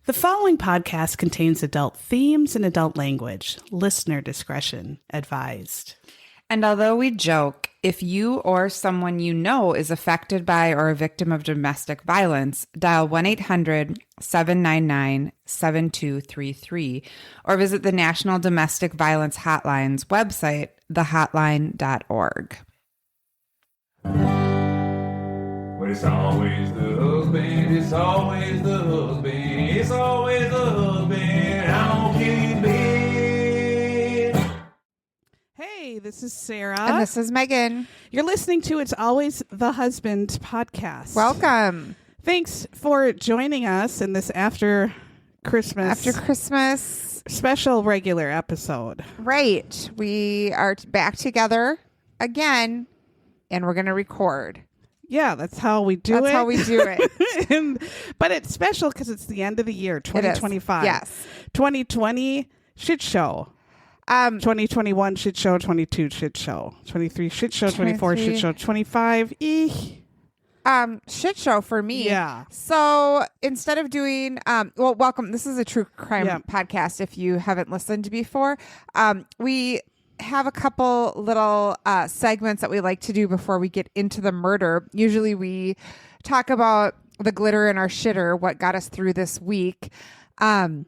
The following podcast contains adult themes and adult language. Listener discretion advised. And although we joke, if you or someone you know is affected by or a victim of domestic violence, dial 1-800-799-7233 or visit the National Domestic Violence Hotline's website, thehotline.org. But it's always the husband, it's always the husband, it's always the husband, I'm gonna kill you, babe. Hey, this is Sarah. And this is Megan. You're listening to It's Always the Husband podcast. Welcome. Thanks for joining us in this after Christmas special regular episode. Right. We are back together again, and we're going to record. Yeah, that's how we do it. That's how we do it. But it's special because it's the end of the year, 2025. Yes. 2020, shit show. 2021, shit show. 22, shit show. 23, shit show. 24, shit show. 25, shit show for me. Yeah. So instead of doing, welcome. This is a true crime podcast. If you haven't listened before, we have a couple little segments that we like to do before we get into the murder. Usually we talk about the glitter in our shitter, what got us through this week. And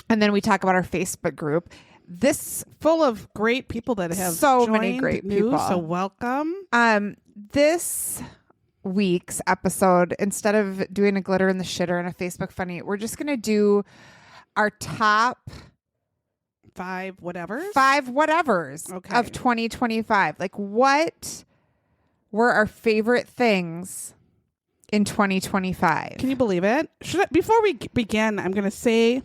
then we talk about our Facebook group. This full of great people that have so many great people. So welcome. This week's episode, instead of doing a glitter in the shitter and a Facebook funny, we're just going to do our top five whatevers of 2025. Like, what were our favorite things in 2025? Can you believe it? Before we begin, I'm going to say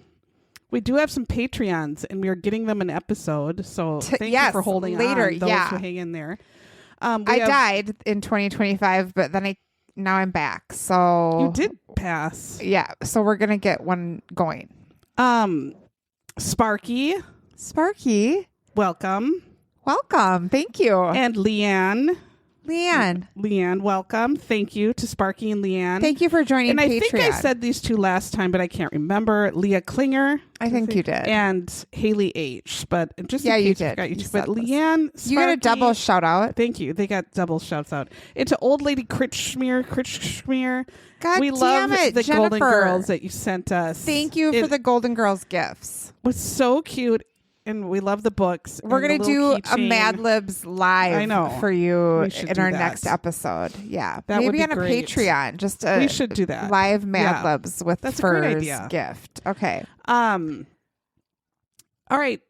we do have some Patreons, and we are getting them an episode. So thank you for holding later, on. Those who hang in there. I died in 2025, but then now I'm back. So you did pass. Yeah. So we're gonna get one going. Sparky, welcome. Thank you. And Leanne, welcome. Thank you to Sparky and Leanne. Thank you for joining. And Patreon. I think I said these two last time, but I can't remember. Leah Klinger. I think you did. And Haley H. But just in case you did. But Leanne, Sparky, you got a double shout out. Thank you. They got double shouts out. It's an old lady Critchschmear. God we damn love it, the Jennifer. Golden Girls that you sent us. Thank you for the Golden Girls gifts. It was so cute. And we love the books. We're going to do a Mad Libs live for you in our next episode. Yeah. That maybe would be on a great. Patreon. Just we should do that. Live Mad Libs with That's Furs a great idea. gift. Okay. All right.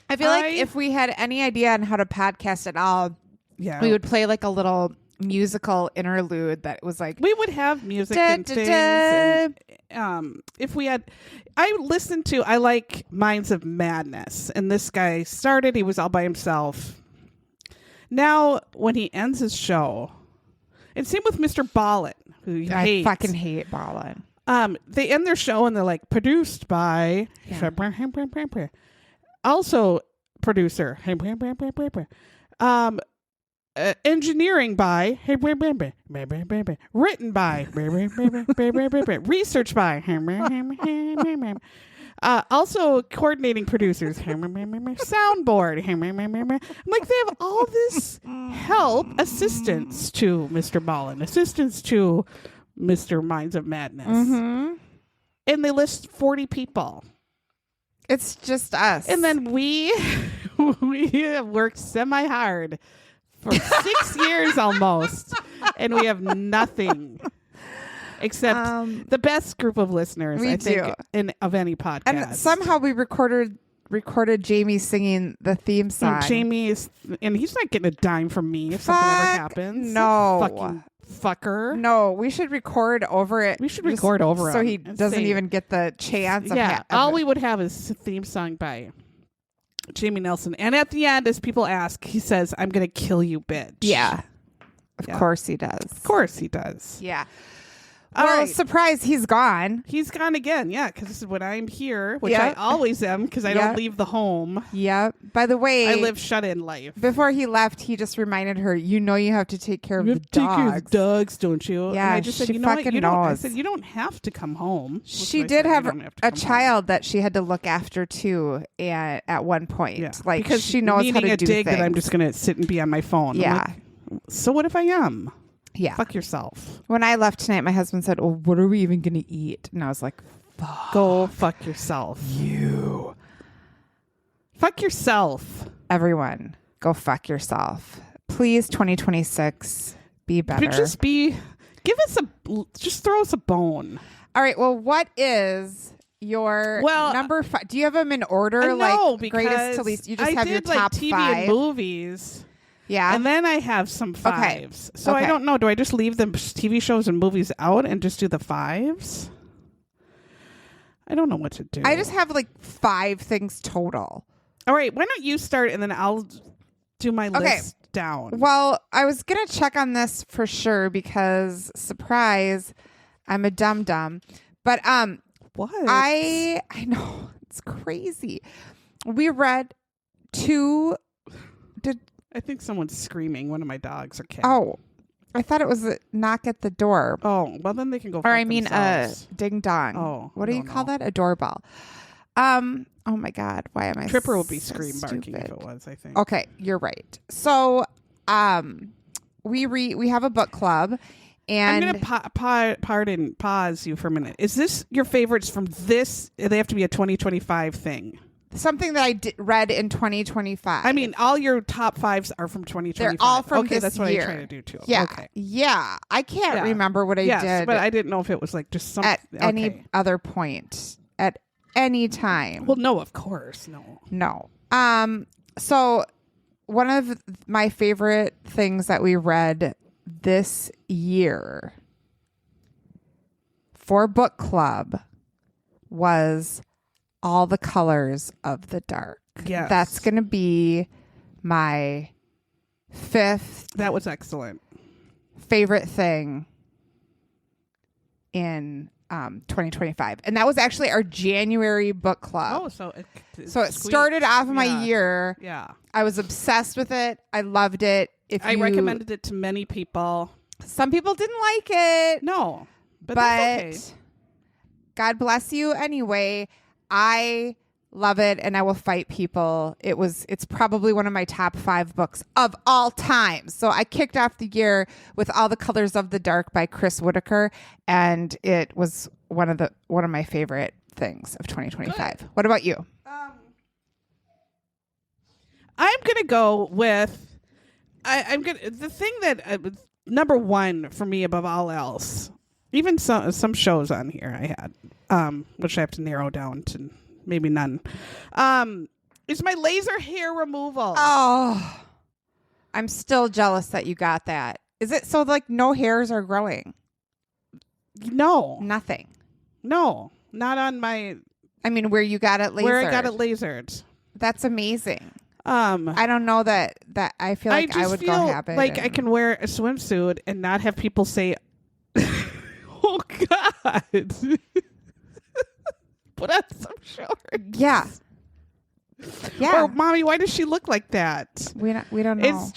I feel like if we had any idea on how to podcast at all, we would play like a little musical interlude that was like, we would have music and things. And, if we had, I like Minds of Madness, and this guy started, he was all by himself. Now, when he ends his show, and same with Mr. Ballin, who you hate. I fucking hate Ballin. They end their show and they're like, produced by, also producer, engineering by, written by, research by, also coordinating producers, soundboard. I'm like, they have all this help, assistance to Mr. Ballin, assistance to Mr. Minds of Madness. Mm-hmm. And they list 40 people. It's just us. And then we have worked semi-hard for 6 years almost, and we have nothing except the best group of listeners, I think, of any podcast. And somehow we recorded Jamie singing the theme song. And he's not getting a dime from me if something ever happens. No. Fucking fucker. No, we should record over it. We should record over so him he doesn't even get the chance. All we would have is a theme song by Jamie Nelson. And at the end, as people ask, he says, "I'm going to kill you, bitch." Yeah. Of course he does. Of course he does. Yeah. All Well, right. surprise, he's gone. He's gone again. Yeah, because when I'm here, which Yeah. I always am, because I Yeah. don't leave the home. Yep. By the way, I live shut-in life. before he left, he just reminded her, you have to take care of You the have to take care of the dogs. dogs, don't you? Yeah, and I just said, she you know what? fucking You don't. I knows. said, you don't have to come home. That's She what I did said, you have don't to a come home. child that she had to look after too at one point. Yeah, Like because she knows how needing to a do dig things. that I'm just going to sit and be on my phone. I'm Yeah. like, so what if I am? Yeah. Fuck yourself. When I left tonight, my husband said, "Well, what are we even going to eat?" And I was like, Go fuck yourself. "You, Fuck yourself. everyone, go fuck yourself, please." 2026, be better. But just throw us a bone. All right. Well, what is your number 5? Do you have them in order? I know, like greatest to because least. You just I have your did, like, top TV 5. and movies. Yeah. And then I have some 5s. So Okay. I don't know. Do I just leave the TV shows and movies out and just do the 5s? I don't know what to do. I just have like 5 things total. All right. Why don't you start and then I'll do my list down. Well, I was going to check on this for sure because surprise, I'm a dum-dum. But What? I know, it's crazy. We read 2 I think someone's screaming. One of my dogs or cats. Oh, I thought it was a knock at the door. Oh, well then they can go. Or I mean themselves. ding dong. Oh, what I do you don't call know. that? A doorbell. Oh my God. Why am I Tripper would be so scream barking if stupid? it was, I think. Okay, you're right. So we have a book club. And I'm going to pause you for a minute. Is this your favorites from this? They have to be a 2025 thing. something that I read in 2025. I mean, all your top 5s are from 2025. They're all from okay, this that's what year. I'm trying to do too. Yeah. Okay. Yeah. I can't remember what I did but I didn't know if it was like just some at any other point at any time. Well, no, of course, no. No. So one of my favorite things that we read this year for book club was All the Colors of the Dark. Yes. That's going to be my 5th That was excellent. favorite thing in 2025. And that was actually our January book club. Oh, so it So it started off my year. Yeah. I was obsessed with it. I loved it. I recommended it to many people. Some people didn't like it. No, but But that's okay. God bless you anyway. I love it and I will fight people. It's probably one of my top 5 books of all time. So I kicked off the year with All the Colors of the Dark by Chris Whitaker, and it was one of my favorite things of 2025. Good. What about you? I'm gonna go with the thing that number 1 for me above all else. Even some shows on here I had, which I have to narrow down to maybe none. Is my laser hair removal. Oh, I'm still jealous that you got that. Is it so like no hairs are growing? No, Nothing. no, not on my I mean, where you got it lasered. where I got it lasered. That's amazing. I I don't know that I feel like I just would feel go have it. like I can wear a swimsuit and not have people say, "Oh God." Put on some shorts. Yeah. Yeah. Or, Mommy, why does she look like that? We don't know.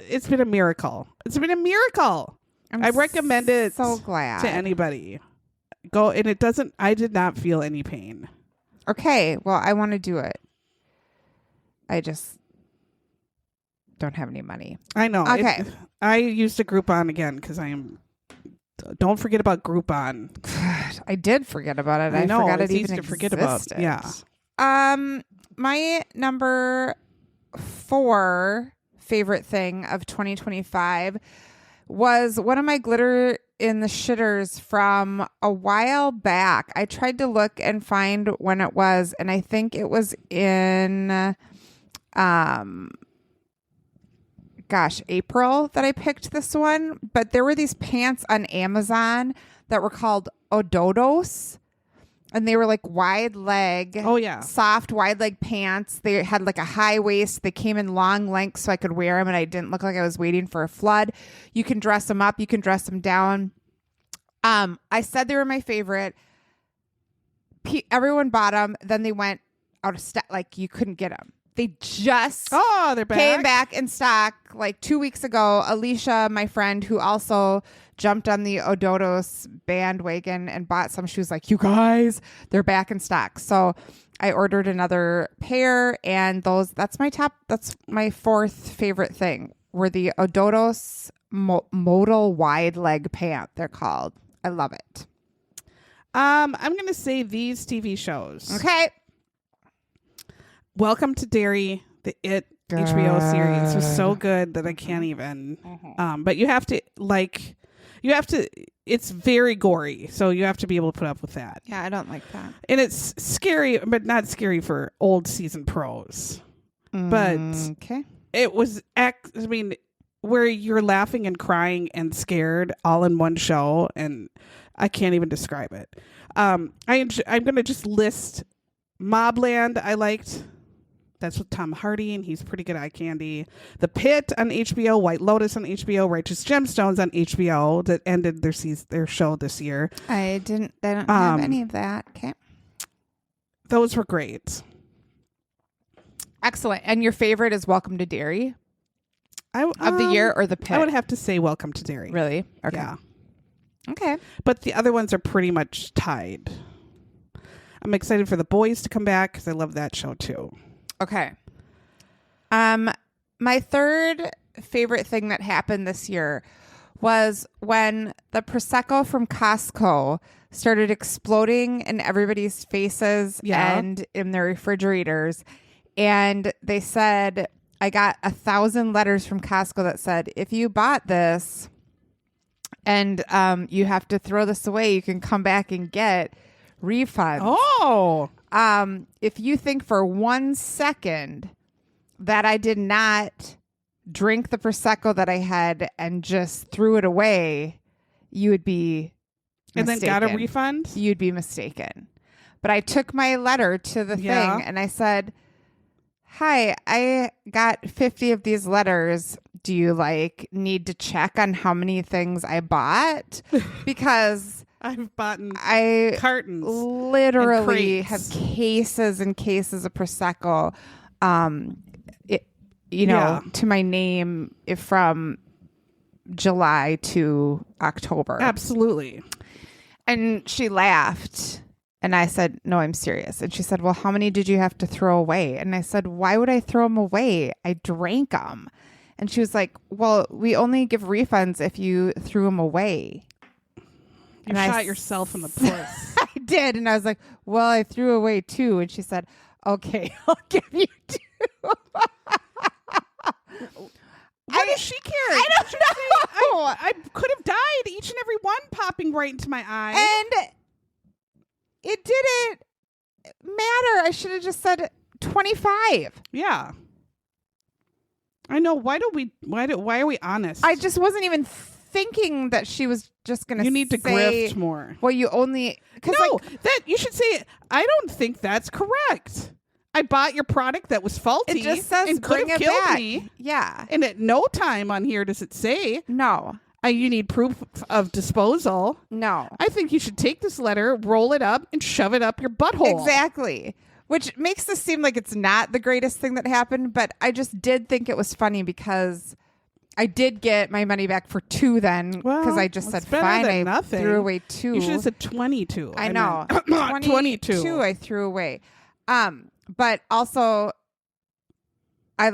It's been a miracle. It's been a miracle. I'm I recommend it so glad to anybody. Go, and I did not feel any pain. Okay. Well, I want to do it. I just don't have any money. I know. Okay. I used a Groupon again because don't forget about Groupon. I did forget about it. I know, forgot it's it easy even to forget about. existed. Yeah. My number 4 favorite thing of 2025 was one of my glitter in the shitters from a while back. I tried to look and find when it was, and I think it was in April that I picked this one. But there were these pants on Amazon that were called Ododos. And they were like wide leg. Oh, yeah. Soft wide leg pants. They had like a high waist. They came in long length so I could wear them and I didn't look like I was waiting for a flood. You can dress them up. You can dress them down. I said they were my favorite. Everyone bought them. Then they went out of stock. Like you couldn't get them. They just they're back. Came back in stock like 2 weeks ago. Alicia, my friend, who also jumped on the Odotos bandwagon and bought some shoes, like, you guys, they're back in stock. So I ordered another pair, and that's my fourth favorite thing were the Odotos modal wide leg pant, they're called. I love it. I'm going to say these TV shows. Okay. Welcome to Derry, the It HBO series was so good that I can't even. But you have to it's very gory, so you have to be able to put up with that. Yeah, I don't like that. And it's scary, but not scary for old season pros. But okay. It was, where you're laughing and crying and scared all in one show, and I can't even describe it. I'm going to just list Mobland. I liked. That's with Tom Hardy, and he's pretty good eye candy. The Pit on HBO, White Lotus on HBO, Righteous Gemstones on HBO that ended their show this year. I don't have any of that. Okay. Those were great. Excellent. And your favorite is Welcome to Derry? Of the year or The Pit? I would have to say Welcome to Derry. Really? Okay. Yeah. Okay. But the other ones are pretty much tied. I'm excited for The Boys to come back because I love that show too. Okay. My third favorite thing that happened this year was when the Prosecco from Costco started exploding in everybody's faces and in their refrigerators. And they said, I got 1,000 letters from Costco that said, if you bought this and you have to throw this away, you can come back and get refunds. Oh. If you think for 1 second that I did not drink the Prosecco that I had and just threw it away, you would be and mistaken. then got a refund? You'd be mistaken. But I took my letter to the thing and I said, hi, I got 50 of these letters. Do you need to check on how many things I bought? Because I've bought cartons. Literally have cases and cases of Prosecco, to my name from July to October. Absolutely. And she laughed. And I said, no, I'm serious. And she said, well, how many did you have to throw away? And I said, why would I throw them away? I drank them. And she was like, well, we only give refunds if you threw them away. You shot yourself in the puss. I did. And I was like, well, I threw away 2. And she said, okay, I'll give you 2. What does she care? I don't know. I could have died, each and every one popping right into my eye. And it didn't matter. I should have just said 25. Yeah. I know. Why are we honest? I just wasn't even thinking that she was just going to say. You need to grift more. Well, you only... No, that you should say, I don't think that's correct. I bought your product that was faulty. It just says and bring could have it killed back. me. Yeah. And at no time on here does it say. No. You need proof of disposal. No. I think you should take this letter, roll it up, and shove it up your butthole. Exactly. Which makes this seem like it's not the greatest thing that happened, but I just did think it was funny because I did get my money back for 2 then because I just said, fine, I threw away 2. You should have said 22. I know. 22. I threw away. But also, I...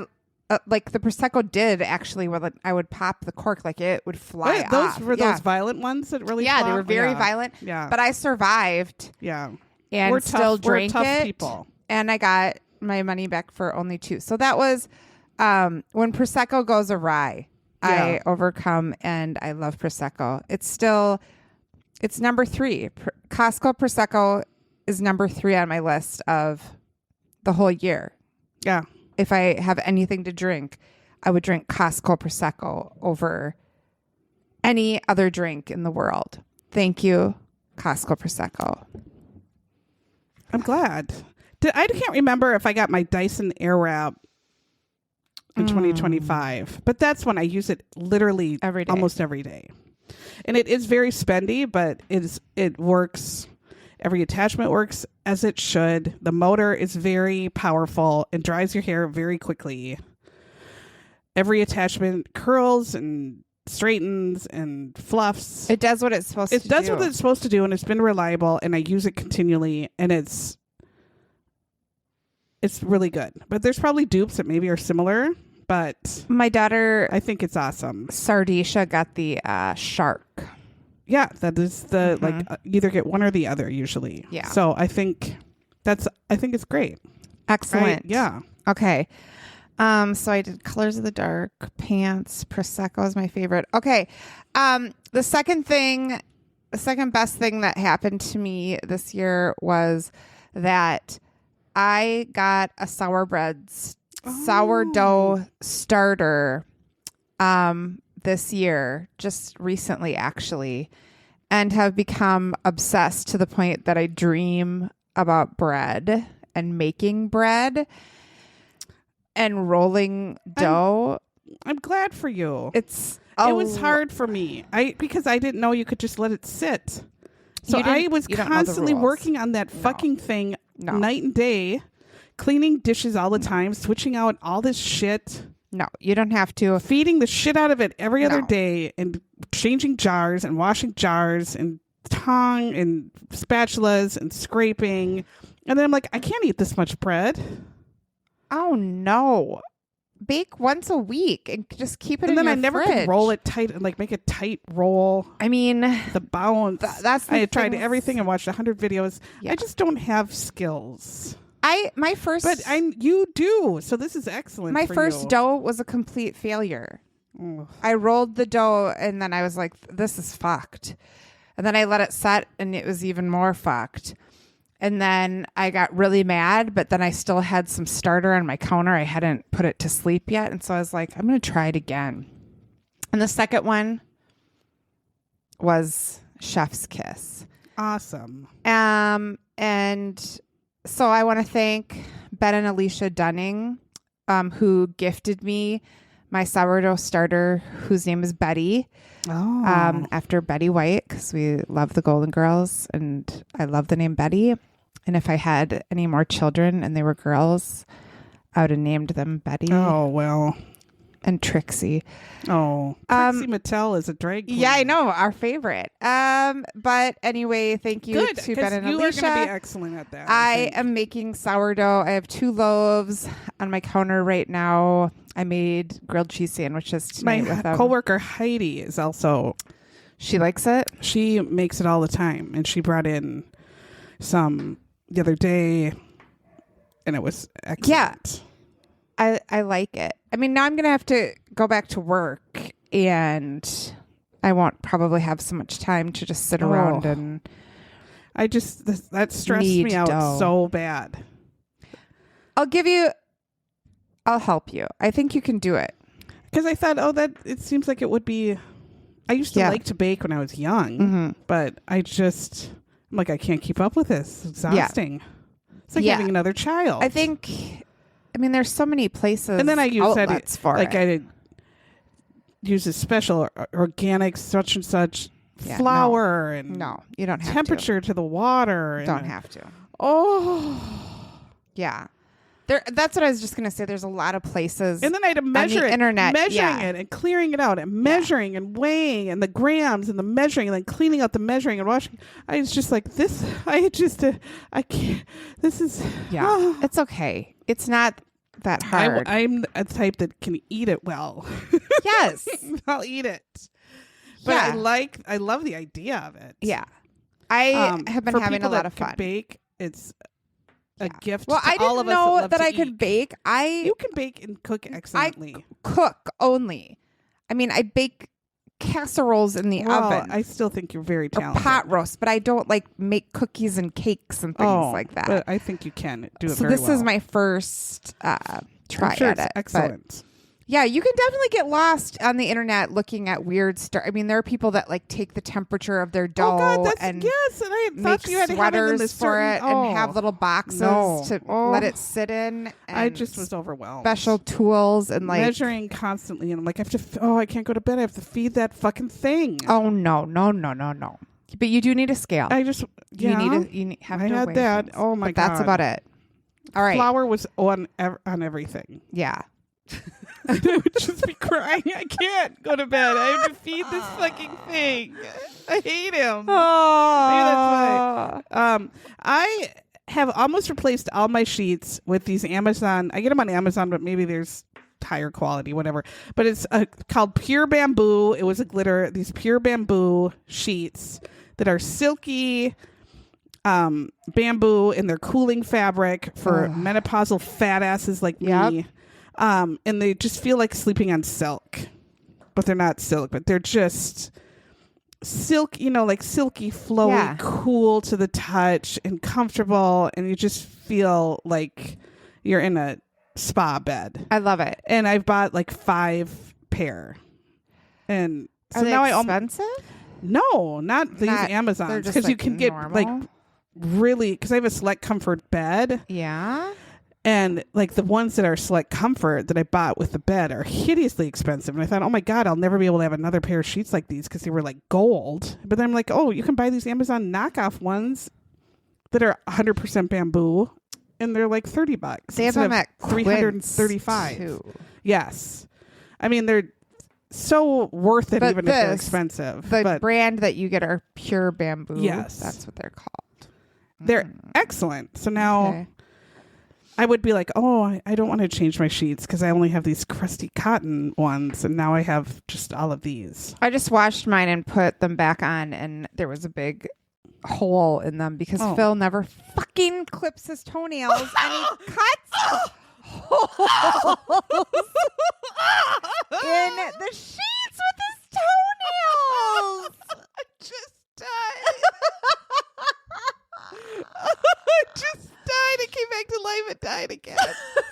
the Prosecco did actually, where I would pop the cork, it would fly off. Those were those violent ones that really they were very violent. Yeah. But I survived. Yeah. And we're still tough, drank we're tough it. People. And I got my money back for only 2. So that was when Prosecco goes awry, I overcome, and I love Prosecco. It's number 3. Costco Prosecco is number 3 on my list of the whole year. Yeah. If I have anything to drink, I would drink Costco Prosecco over any other drink in the world. Thank you, Costco Prosecco. I'm glad. I can't remember if I got my Dyson Airwrap in 2025, but that's when I use it literally every day. Almost every day. And it is very spendy, but it works. Every attachment works as it should. The motor is very powerful and dries your hair very quickly. Every attachment curls and straightens and fluffs. It does what it's supposed to do. It does what it's supposed to do, and it's been reliable, and I use it continually, and it's really good. But there's probably dupes that maybe are similar, but my daughter, I think it's awesome. Sardisha, got the Shark. Yeah, that is the either get one or the other usually. Yeah. So I think it's great. Excellent. Yeah. Okay. So I did Colors of the Dark, pants, Prosecco is my favorite. Okay. The second best thing that happened to me this year was that I got a sourdough starter this year, just recently actually, and have become obsessed to the point that I dream about bread and making bread and rolling dough. I'm glad for you. It was hard for me. Because I didn't know you could just let it sit. So I was constantly working on that fucking thing night and day, cleaning dishes all the time, switching out all this shit. No, you don't have to. Feeding the shit out of it every other day and changing jars and washing jars and tongue and spatulas and scraping. And then I'm like, I can't eat this much bread. Oh, no. Bake once a week and just keep it in your fridge. And then I never could roll it tight and make a tight roll. I mean, the bounce. I had tried everything and watched 100 videos. Yeah. I just don't have skills. You do. So this is excellent. My first dough was a complete failure. Oh. I rolled the dough and then I was like, this is fucked. And then I let it set and it was even more fucked. And then I got really mad, but then I still had some starter on my counter. I hadn't put it to sleep yet. And so I was like, I'm going to try it again. And the second one was Chef's Kiss. Awesome. And so I want to thank Ben and Alicia Dunning, who gifted me my sourdough starter, whose name is Betty. After Betty White, because we love the Golden Girls, and I love the name Betty. And if I had any more children and they were girls, I would have named them Betty. Oh, well. And Trixie. Oh, Trixie Mattel is a drag queen. Yeah, I know, our favorite. But anyway, thank you to Ben and Alicia. You are going to be excellent at that. I am making sourdough. I have 2 loaves on my counter right now. I made grilled cheese sandwiches tonight with them. My coworker Heidi is also. She likes it? She makes it all the time, and she brought in some the other day, and it was excellent. Yeah. I like it. I mean, now I'm going to have to go back to work, and I won't probably have so much time to just sit around and that stressed me out so bad. I'll help you. I think you can do it. Because I thought, it seems like it would be. I used to like to bake when I was young, but I'm like, I can't keep up with this. It's exhausting. Yeah. It's like having another child. I mean, there's so many places. And then I use I use a special organic such and such flour and you don't have temperature to the water. Don't have to. Oh, yeah. That's what I was just going to say. There's a lot of places. And then I had to measure it. Internet, measuring it and clearing it out and measuring and weighing and the grams and the measuring and then cleaning out the measuring and washing. I was just like, this, I can't, this is. Yeah, it's okay. It's not that hard. I'm a type that can eat it well. Yes. I'll eat it. But I love the idea of it. Yeah. I have been having a lot of fun. Bake, it's a gift. Well, I didn't know that I could bake. You can bake and cook excellently. I cook only. I mean, I bake casseroles in the oven. I still think you're very talented. Or pot roast, but I don't make cookies and cakes and things like that. But I think you can do it so very well. So this is my first try I'm sure at it's it. Excellent. Yeah, you can definitely get lost on the internet looking at weird stuff. I mean, there are people that like take the temperature of their dough and yes, and I make thought you had to have it in sweaters this for it and have little boxes to let it sit in. And I just was overwhelmed. Special tools and like measuring constantly, and I'm like, I have to. I can't go to bed. I have to feed that fucking thing. Oh no. But you do need a scale. I just you have I to had weigh that. things. Oh my but god, that's about it. All right, flour was on everything. Yeah. I would just be crying. I can't go to bed. I have to feed this fucking thing. I hate him. Oh, maybe that's why. I have almost replaced all my sheets with these Amazon. I get them on Amazon, but maybe there's higher quality, whatever. But it's called Pure Bamboo. It was a glitter. These Pure Bamboo sheets that are silky bamboo, and they're cooling fabric for menopausal fat asses like me. And they just feel like sleeping on silk, but they're not silk, but they're just silk, like silky, flowy, cool to the touch and comfortable. And you just feel like you're in a spa bed. I love it. And I've bought like 5 pair. And so are they now expensive? No, not these Amazons, because you can get like really, because I have a Select Comfort bed. Yeah. And like the ones that are Select Comfort that I bought with the bed are hideously expensive. And I thought, oh my God, I'll never be able to have another pair of sheets like these because they were like gold. But then I'm like, oh, you can buy these Amazon knockoff ones that are 100% bamboo, and they're like $30. They have them at $335 too. Yes. I mean, they're so worth it, even if they're expensive. The brand that you get are Pure Bamboo. Yes. That's what they're called. They're excellent. So now I would be like, oh, I don't want to change my sheets because I only have these crusty cotton ones, and now I have just all of these. I just washed mine and put them back on, and there was a big hole in them because Phil never fucking clips his toenails and he cuts holes in the sheets with his toenails. I just died. I just died. It came back to life and died again.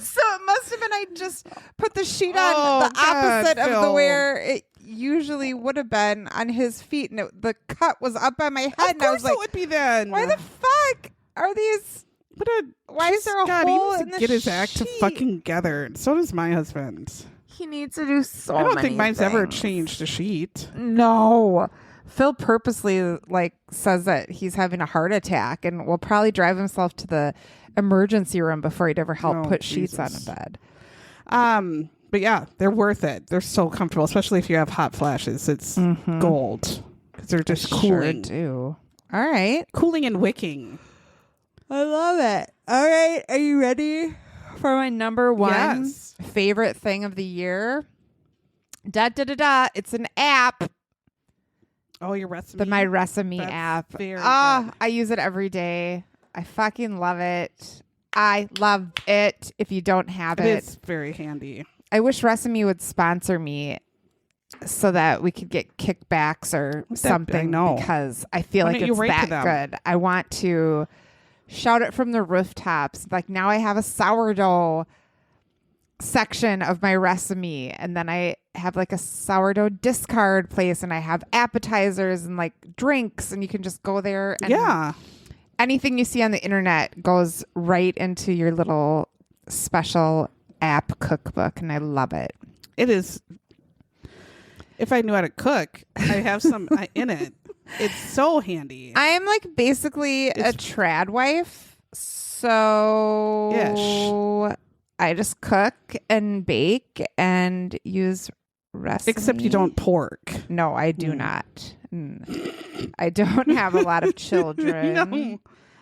So it must have been I just put the sheet on the opposite of the where it usually would have been on his feet, and the cut was up by my head. Of and I was course like, it would be then. why the fuck are these? Why is there a hole in the get his act to fucking together. So does my husband. He needs to do so I don't many think mine's things. ever changed a sheet. No. Phil purposely says that he's having a heart attack and will probably drive himself to the emergency room before he'd ever help put sheets on a bed. But yeah, they're worth it. They're so comfortable, especially if you have hot flashes. It's gold because they're just cooling. Sure do. All right. Cooling and wicking. I love it. All right. Are you ready for my number one favorite thing of the year? It's an app. Oh, your recipe? My recipe app. Very good. I use it every day. I fucking love it. I love it. If you don't have it. It's very handy. I wish Recipe would sponsor me so that we could get kickbacks or something because I feel like it's that good. I want to shout it from the rooftops. Like now I have a sourdough section of my recipe, and then I have like a sourdough discard place, and I have appetizers and like drinks, and you can just go there and anything you see on the internet goes right into your little special app cookbook, and I love it. It is. If I knew how to cook, I have some in it. It's so handy. I am like basically a trad wife, so I just cook and bake and use recipe. Except you don't pork. No, I do not. I don't have a lot of children. No,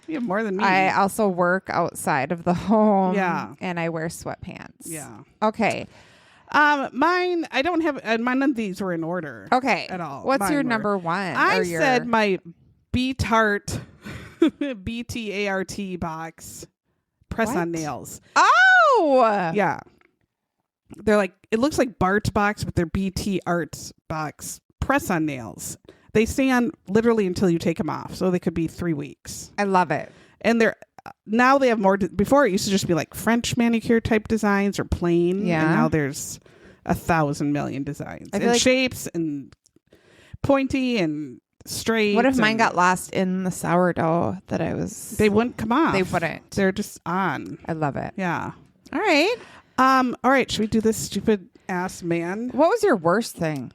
you have more than me. I also work outside of the home. Yeah. And I wear sweatpants. Yeah. Okay. Mine, I don't have, none of these were in order. Okay. At all. What's your number one? I said my B-Tart, B-T-A-R-T box, press-on nails. Oh! Yeah. They're like, it looks like Bart box, but they're BT Arts box press-on nails. They stay on literally until you take them off. So they could be 3 weeks. I love it. And they're, now they have more, before it used to just be like French manicure type designs or plain. Yeah. And now there's 1,000 million designs I feel and like- shapes and pointy and straight. What if mine and got lost in the sourdough that I was? They wouldn't come off. They wouldn't. They're just on. I love it. Yeah. All right. All right. Should we do this stupid ass man? What was your worst thing?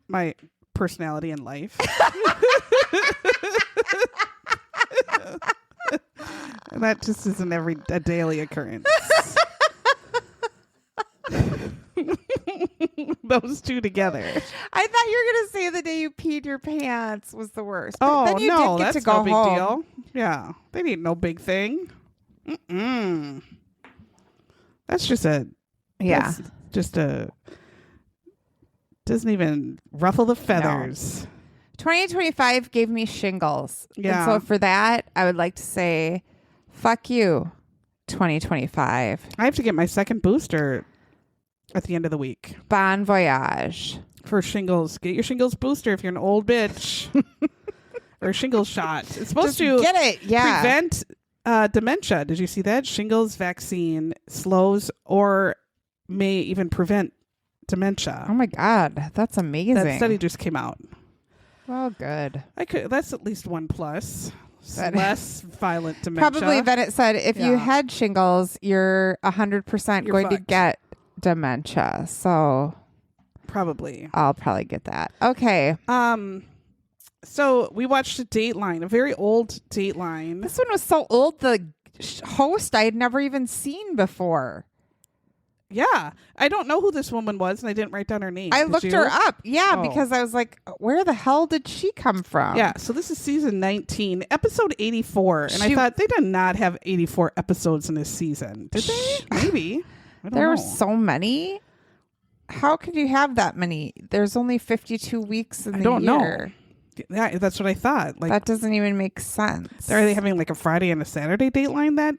My personality in life. That just isn't a daily occurrence. Those two together. I thought you were going to say the day you peed your pants was the worst. Oh, then you no, did get that's to go no big home. deal. Yeah, they ain't no big thing. Mm-mm. That's just doesn't even ruffle the feathers. 2025 gave me shingles. Yeah. And so for that, I would like to say, fuck you, 2025. I have to get my second booster at the end of the week. Bon voyage. For shingles. Get your shingles booster if you're an old bitch. Or a shingles shot. It's supposed to get it. Yeah. prevent dementia. Did you see that? Shingles vaccine slows or may even prevent dementia. Oh my God. That's amazing. That study just came out. Well, good. That's at least one plus. That- Less violent dementia. Probably Bennett said if you Yeah. had shingles, you're 100% You're going to fucked. get dementia. So Probably. I'll probably get that. Okay. So we watched a Dateline, a very old Dateline. This one was so old. The host I had never even seen before. Yeah. I don't know who this woman was, and I didn't write down her name. I Did looked you? her up. Yeah, Oh. because I was like, where the hell did she come from? Yeah, so this is season 19, episode 84. And I She- thought they did not have 84 episodes in this season. Did they? Maybe. I don't There know. were so many. How could you have that many? There's only 52 weeks in the don't know. year. Yeah, that's what I thought. Like, That doesn't even make sense. are they having like a Friday and a Saturday Dateline that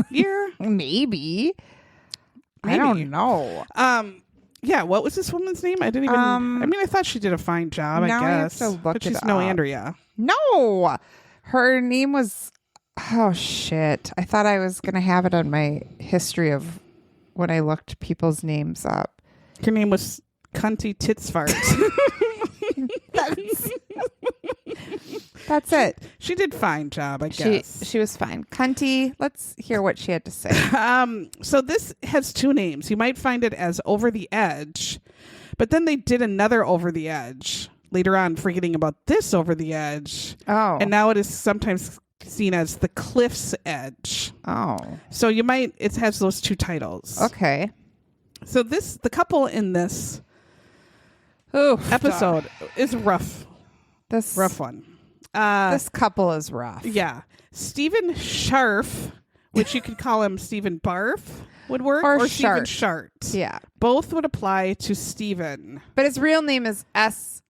year? Maybe. I Maybe. don't know. Yeah, what was this woman's name? I didn't even. I mean, I thought she did a fine job, I now I have guess. to look but she's it no up. Andrea. No. Her name was, oh shit. I thought I was going to have it on my history of when I looked people's names up. Her name was Cunty Titsfart. That's it. She did fine job, I guess. She was fine. Cunty, let's hear what she had to say. So this has two names. You might find it as Over the Edge, but then they did another Over the Edge later on, forgetting about this Over the Edge. Oh. And now it is sometimes seen as The Cliff's Edge. Oh. So it has those two titles. Okay. So the couple in this Ooh, episode is rough one. This couple is rough. Yeah. Stephen Scharf, which you could call him Stephen Barf, would work. Or Stephen Shart. Shart. Yeah. Both would apply to Stephen. But his real name is Charf.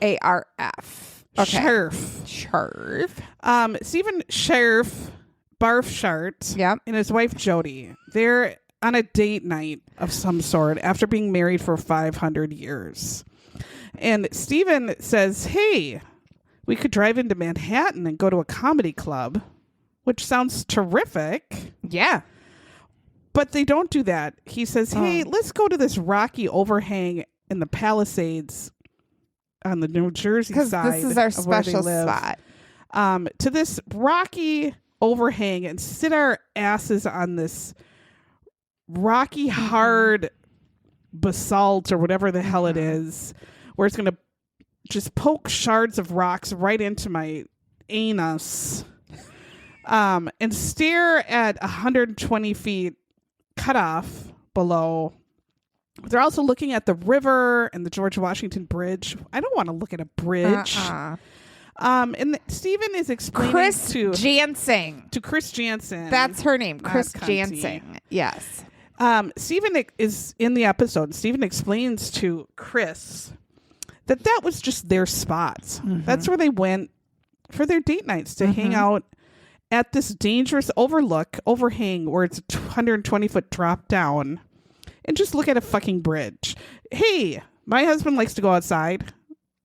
S-A-R-F. Okay. Scharf. Stephen Scharf, Barf Shart, Yep. and his wife Jodie. They're on a date night of some sort after being married for 500 years. And Stephen says, hey, we could drive into Manhattan and go to a comedy club, which sounds terrific. Yeah. But they don't do that. He says, hey, let's go to this rocky overhang in the Palisades on the New Jersey Because side. this is our of where they special live. spot. To this rocky overhang and sit our asses on this rocky, hard basalt or whatever the hell it is, where it's going to just poke shards of rocks right into my anus, and stare at 120 feet cut off below. They're also looking at the river and the George Washington Bridge. I don't want to look at a bridge. And Stephen is explaining Chris to Jansen. Chris Jansen. That's her name. Not Chris Cunty. Jansen. Yes. Stephen is in the episode. Stephen explains to Chris that was just their spot. Mm-hmm. That's where they went for their date nights to hang out at this dangerous overhang where it's a 120-foot drop down and just look at a fucking bridge. Hey, my husband likes to go outside.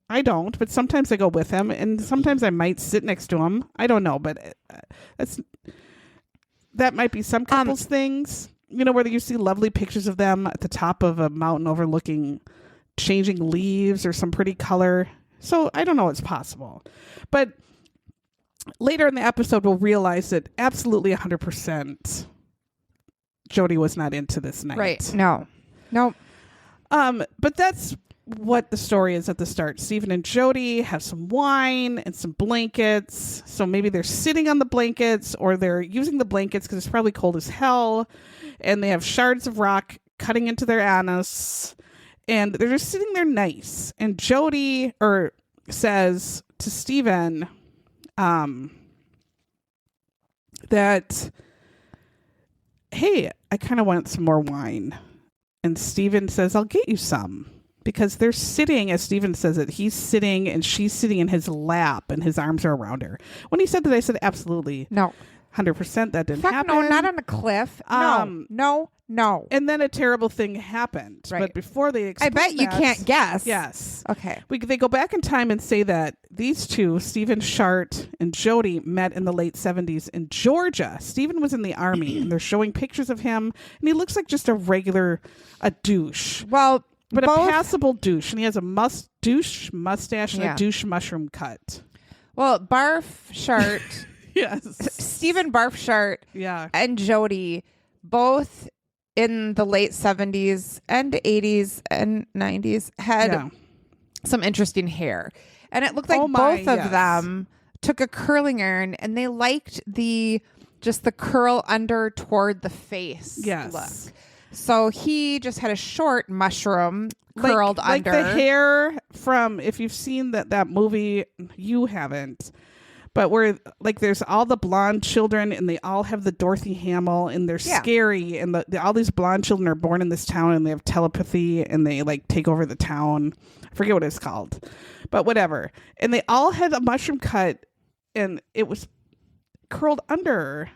I don't, but sometimes I go with him, and sometimes I might sit next to him. I don't know, but that might be some couples things. where you see lovely pictures of them at the top of a mountain overlooking changing leaves or some pretty color. So I don't know what's possible. But later in the episode, we'll realize that absolutely 100% Jodie was not into this night. Right. No. But that's what the story is at the start. Stephen and Jodie have some wine and some blankets. So maybe they're sitting on the blankets or they're using the blankets because it's probably cold as hell. And they have shards of rock cutting into their anus. And they're just sitting there nice. And Jodie says to Stephen that, hey, I kind of want some more wine. And Stephen says, I'll get you some. Because they're sitting, as Stephen says it, he's sitting and she's sitting in his lap and his arms are around her. When he said that, I said, absolutely. No. 100% that didn't Fuck happen. no, not on a cliff. No. And then a terrible thing happened. Right. But before they explain I bet you can't guess. Yes. Okay. They go back in time and say that these two, Stephen Shart and Jodie, met in the late 70s in Georgia. Stephen was in the army and they're showing pictures of him and he looks like just a douche. Well, but a passable douche. And he has a douche mustache and a douche mushroom cut. Well, Barf Shart. Yes. Stephen Barf Shart and Jodie, both in the late 70s and 80s and 90s, had some interesting hair. And it looked like both of them took a curling iron and they liked the curl under toward the face look. So he just had a short mushroom curled under. Like the hair from, if you've seen that movie, you haven't, but where like there's all the blonde children and they all have the Dorothy Hamill and they're scary and all these blonde children are born in this town and they have telepathy and they like take over the town. I forget what it's called, but whatever. And they all had a mushroom cut and it was curled under.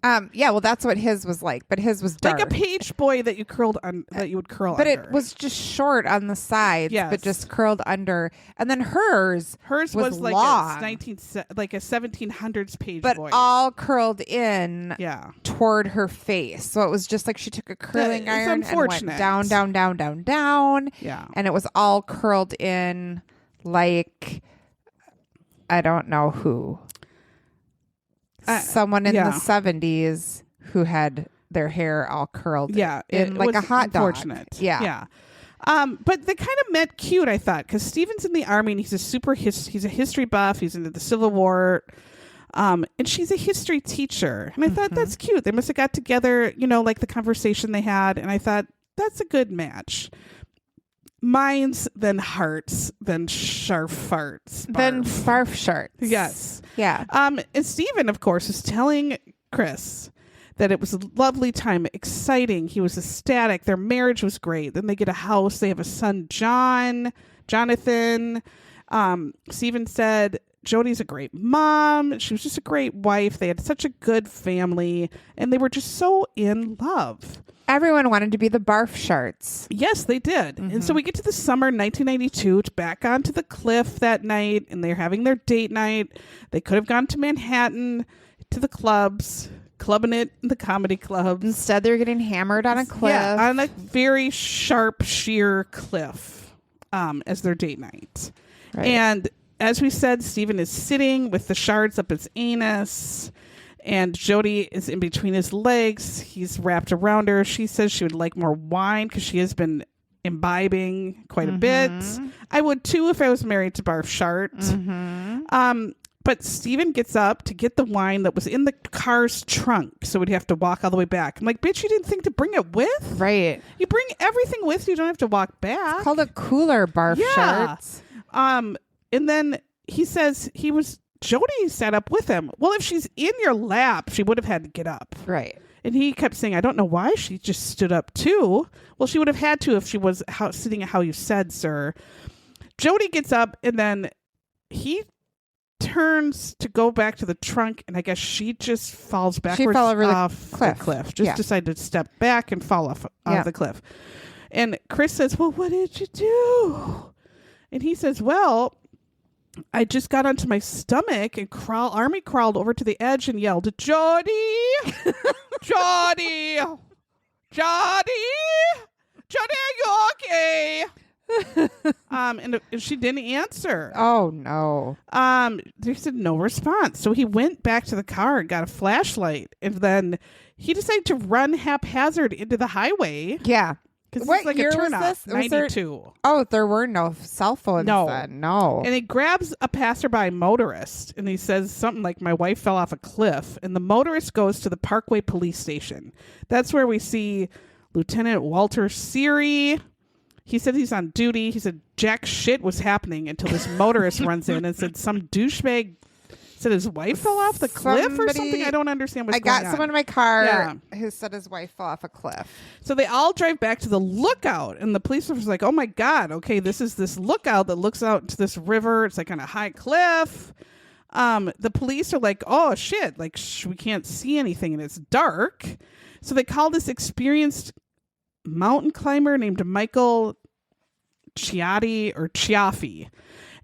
Well, that's what his was like, but his was dark. Like a page boy that you would curl but under. It was just short on the sides, but just curled under. And then hers was like long, a 1700s page but boy. all curled in toward her face. So it was just like she took a curling iron and went down, down, down, down, down. Yeah. And it was all curled in like, I don't know who. Someone in the 70s who had their hair all curled in like a hot dog. Unfortunate. Yeah. But they kind of met cute, I thought, because Stephen's in the army and he's a history buff. He's into the Civil War. And she's a history teacher. And I thought that's cute. They must have got together, like the conversation they had. And I thought that's a good match. Minds, then hearts, then Scharf farts. Then Barf Sharts. Yes. Yeah. And Stephen, of course, is telling Chris that it was a lovely time, exciting. He was ecstatic. Their marriage was great. Then they get a house. They have a son, Jonathan. Stephen said Jodie's a great mom. She was just a great wife. They had such a good family, and they were just so in love. Everyone wanted to be the Barf Sharts. Yes, they did. And so we get to the summer 1992, back onto the cliff that night, and they're having their date night. They could have gone to Manhattan, to the clubs, clubbing it in the comedy clubs. Instead, they're getting hammered on a cliff. Yeah, on a very sharp, sheer cliff as their date night. Right. And as we said, Stephen is sitting with the shards up his anus. And Jodie is in between his legs. He's wrapped around her. She says she would like more wine because she has been imbibing quite a bit. I would too if I was married to Barf Shart. But Stephen gets up to get the wine that was in the car's trunk. So we'd have to walk all the way back. I'm like, bitch, you didn't think to bring it with? Right. You bring everything with you. You don't have to walk back. It's called a cooler, Barf Sharts. And then he says Jodie sat up with him. Well, if she's in your lap, she would have had to get up. Right. And he kept saying, I don't know why she just stood up too. Well, she would have had to if she was sitting how you said, sir. Jodie gets up and then he turns to go back to the trunk. And I guess she just falls backwards off the cliff. Just decided to step back and fall off the cliff. And Chris says, well, what did you do? And he says, well, I just got onto my stomach and army crawled over to the edge and yelled, Jodie! Jodie! Jodie, are you okay? And she didn't answer. Oh no. They said no response. So he went back to the car and got a flashlight, and then he decided to run haphazard into the highway. Yeah. Because What it's like year a was turnoff. this? Was 92. There were no cell phones then. No. And he grabs a passerby motorist, and he says something like, "My wife fell off a cliff." And the motorist goes to the Parkway police station. That's where we see Lieutenant Walter Seary. He said he's on duty. He said jack shit was happening until this motorist runs in and said some douchebag said his wife fell off the cliff or something. I don't understand what's going on. I got someone in my car who said his wife fell off a cliff. So they all drive back to the lookout, and the police officer's like, "Oh my God, okay, this is this lookout that looks out into this river. It's like on a high cliff." The police are like, "Oh shit, like we can't see anything and it's dark." So they call this experienced mountain climber named Michael Chiaffi.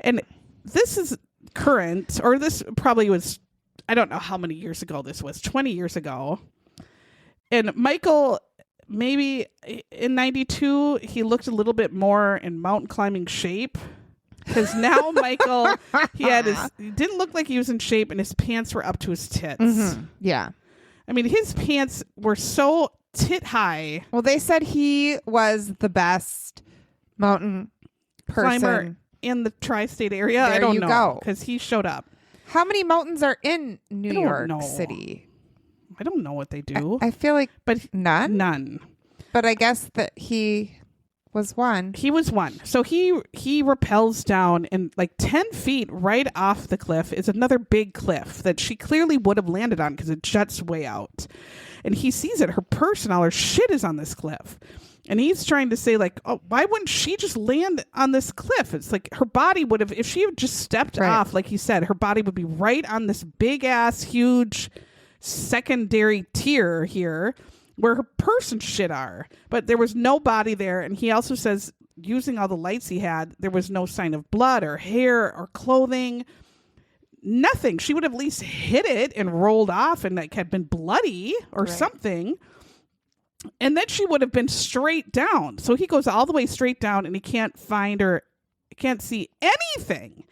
And this is current, or this probably was, I don't know how many years ago this was, 20 years ago. And Michael, maybe in 92, he looked a little bit more in mountain climbing shape. Because now Michael, he didn't look like he was in shape, and his pants were up to his tits. Mm-hmm. Yeah. I mean, his pants were so tit high. Well, they said he was the best mountain climber in the tri-state area. There I don't you know go. because he showed up. How many mountains are in New York know. City? I don't know what they do. I feel like but none. But I guess that he was one. He was one. So he rappels down, and like 10 feet right off the cliff is another big cliff that she clearly would have landed on because it juts way out. And he sees it. Her purse and all her shit is on this cliff. And he's trying to say, like, oh, why wouldn't she just land on this cliff? It's like her body would have, if she had just stepped off, like he said, her body would be right on this big ass, huge secondary tier here where her purse and shit are. But there was no body there. And he also says, using all the lights he had, there was no sign of blood or hair or clothing. Nothing. She would have at least hit it and rolled off and like had been bloody or something. And then she would have been straight down. So he goes all the way straight down and he can't find her, can't see anything.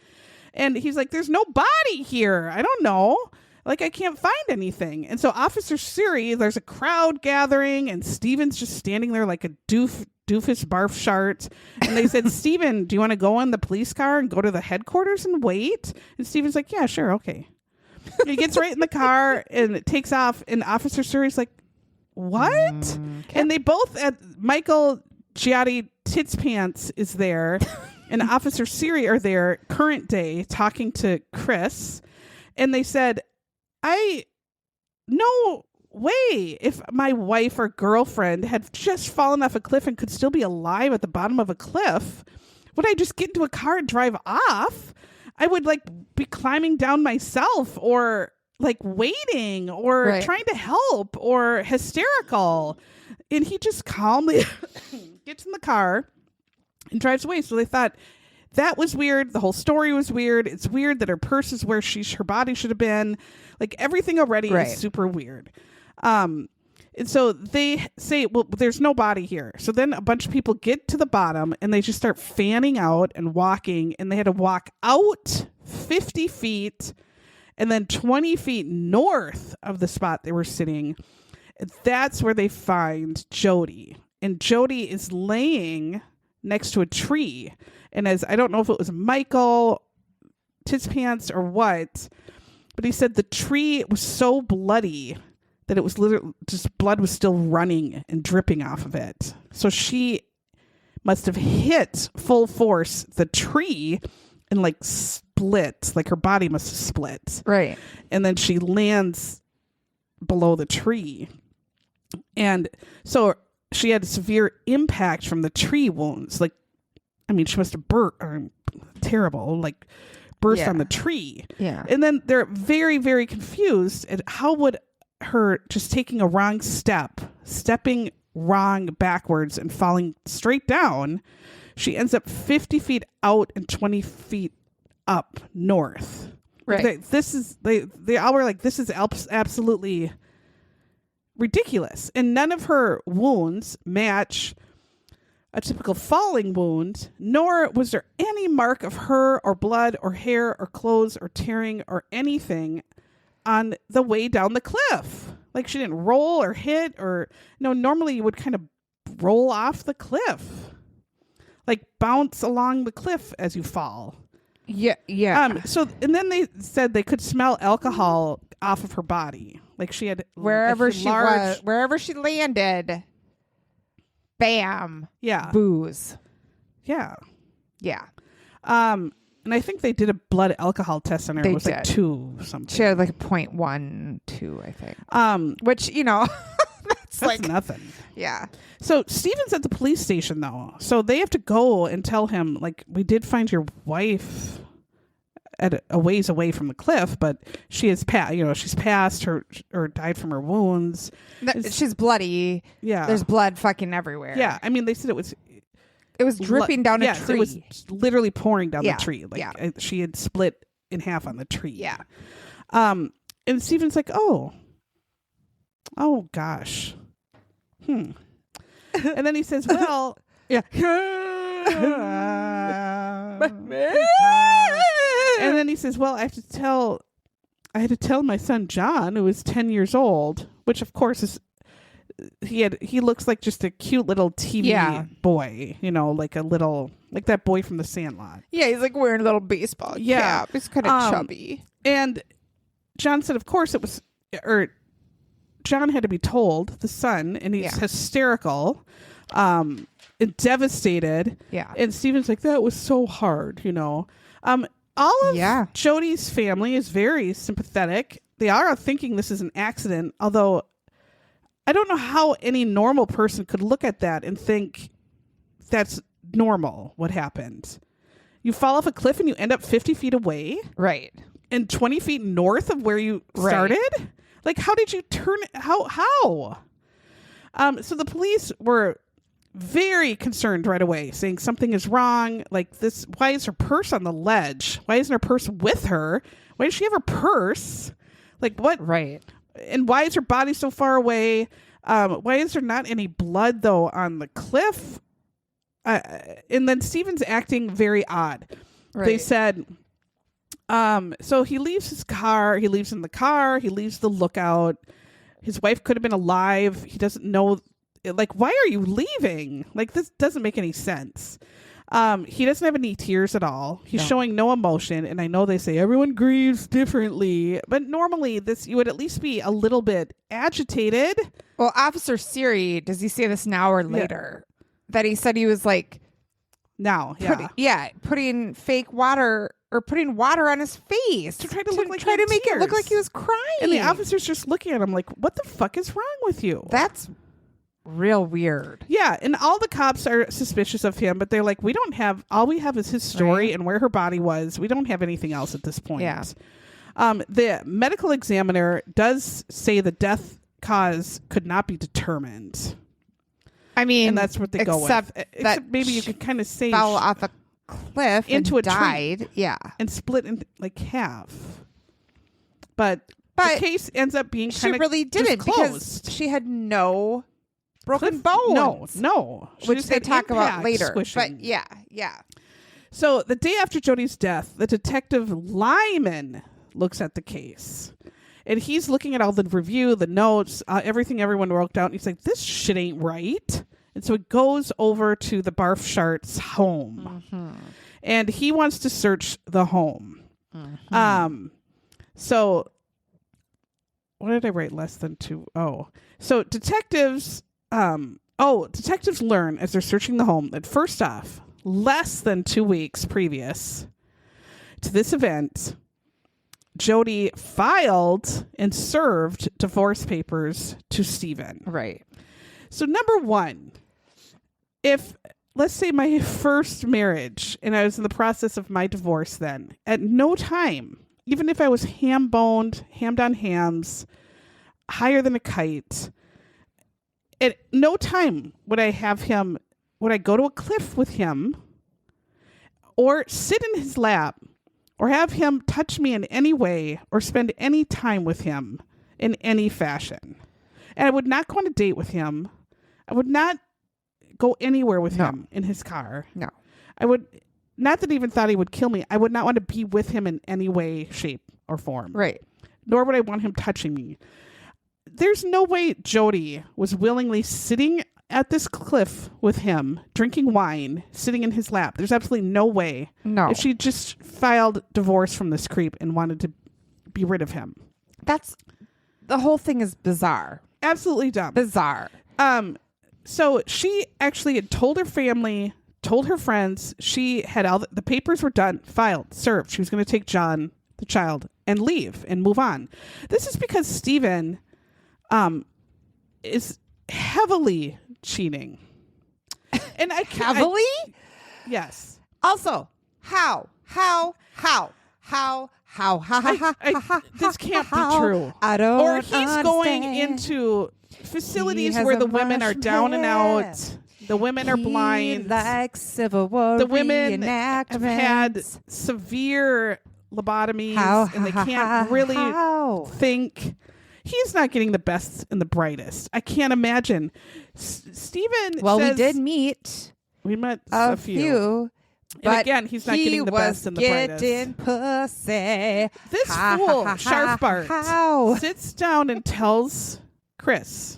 And he's like, there's no body here. I don't know. Like, I can't find anything. And so Officer Siri, there's a crowd gathering and Steven's just standing there like a doofus barf shart. And they said, Steven, do you want to go in the police car and go to the headquarters and wait? And Steven's like, yeah, sure. Okay. He gets right in the car and it takes off. And Officer Siri's like, what? Okay. And they both, Michael Giatti Titspants is there and Officer Siri are there current day talking to Chris. And they said, no way, if my wife or girlfriend had just fallen off a cliff and could still be alive at the bottom of a cliff, would I just get into a car and drive off? I would like be climbing down myself or like waiting or trying to help or hysterical. And he just calmly gets in the car and drives away. So they thought that was weird. The whole story was weird. It's weird that her purse is where her body should have been. Like everything already is super weird. And so they say, well, there's no body here. So then a bunch of people get to the bottom and they just start fanning out and walking. And they had to walk out 50 feet and then 20 feet north of the spot they were sitting. That's where they find Jodie. And Jodie is laying next to a tree. And as I don't know if it was Michael Titspants or what, but he said the tree was so bloody that it was literally just blood was still running and dripping off of it. So she must have hit full force the tree and like split, like her body must have split. Right. And then she lands below the tree. And so she had severe impact from the tree wounds. Like, I mean, she must have burst on the tree. Yeah. And then they're very, very confused at how would her just taking a wrong stepping wrong backwards and falling straight down, she ends up 50 feet out and 20 feet up north. Right. They all were like, this is absolutely ridiculous. And none of her wounds match a typical falling wound, nor was there any mark of her or blood or hair or clothes or tearing or anything on the way down the cliff. Like she didn't roll or hit or normally you would kind of roll off the cliff, like bounce along the cliff as you fall. Yeah. So, and then they said they could smell alcohol off of her body. Like she had wherever she was, wherever she landed, bam. Yeah. Booze. Yeah. Yeah. And I think they did a blood alcohol test on her. It was like 2 something. She had like a 0.12, I think. Which, that's like nothing. Yeah. So Steven's at the police station though. So they have to go and tell him, like, we did find your wife at a ways away from the cliff, but she has she's passed her or died from her wounds. She's bloody. Yeah. There's blood fucking everywhere. Yeah. I mean, they said it was dripping down a tree. It was literally pouring down Yeah. the tree. Like she had split in half on the tree. Yeah. And Steven's like, oh gosh. And then he says, well, yeah. And then he says, well, I had to tell my son John, who was 10 years old, which of course is, he looks like just a cute little TV boy, like like that boy from the Sandlot. Yeah, he's like wearing a little baseball cap. He's kind of chubby. And John said, of course it was, John had to be told, the son, and he's hysterical, and devastated. Yeah. And Steven's like, that was so hard, All of Jodie's family is very sympathetic. They are thinking this is an accident, although I don't know how any normal person could look at that and think that's normal, what happened. You fall off a cliff and you end up 50 feet away. Right. And 20 feet north of where you started? Like, how did you turn it? How? So the police were very concerned right away, saying something is wrong. Like this, why is her purse on the ledge? Why isn't her purse with her? Why does she have her purse? Like what? Right. And why is her body so far away? Why is there not any blood though on the cliff? And then Steven's acting very odd. Right. They said, so he leaves his car. He leaves in the car. He leaves the lookout. His wife could have been alive. He doesn't know. Like, why are you leaving? Like, this doesn't make any sense. He doesn't have any tears at all. He's showing no emotion. And I know they say everyone grieves differently, but normally you would at least be a little bit agitated. Well, Officer Siri, does he say this now or later? That he said he was like, now, putting fake water or putting water on his face to try to look like try to make it look like he was crying. And the officer's just looking at him like, what the fuck is wrong with you? That's real weird. Yeah, and all the cops are suspicious of him, but they're like, all we have is his story and where her body was. We don't have anything else at this point. Yeah. The medical examiner does say the death cause could not be determined. I mean, and that's what they go with. Except maybe you could kind of say fell off a cliff into and a died. Tree, yeah, and split in like half. But the case ends up being kind of she really didn't because she had no broken bones. No, which they talk about later. Squishing. But yeah. So the day after Jodie's death, the detective Lyman looks at the case. And he's looking at all the review, the notes, everything everyone wrote down. He's like, this shit ain't right. And so he goes over to the Barfshart's home. Mm-hmm. And he wants to search the home. Mm-hmm. So what did I write? Less than 2? Oh. So detectives learn as they're searching the home that first off, less than 2 weeks previous to this event, Jodie filed and served divorce papers to Steven. Right. So number one, if let's say my first marriage and I was in the process of my divorce then, at no time, even if I was hammed on hams, higher than a kite, at no time would I go to a cliff with him or sit in his lap or have him touch me in any way or spend any time with him in any fashion. And I would not go on a date with him. I would not go anywhere with him in his car. No. I would, not that I even thought he would kill me. I would not want to be with him in any way, shape, or form. Right. Nor would I want him touching me. There's no way Jodie was willingly sitting at this cliff with him, drinking wine, sitting in his lap. There's absolutely no way. No. If she just filed divorce from this creep and wanted to be rid of him. The whole thing is bizarre. Absolutely dumb. Bizarre. So she actually had told her family, told her friends, she had all the papers were done, filed, served. She was going to take John, the child, and leave and move on. This is because Steven is heavily cheating. And I Heavily? Yes. Also, how? This can't be true. I don't Or he's understand. going into facilities where the women are down and out. The women are blind. Like Civil War The women have had reenactments. severe lobotomies and they can't really think. He's not getting the best and the brightest. I can't imagine. Stephen Well, says, we did meet we met a a few. but And again, he's not getting the best and the brightest. getting pussy. This fool, Scharf Bart, sits down and tells Chris.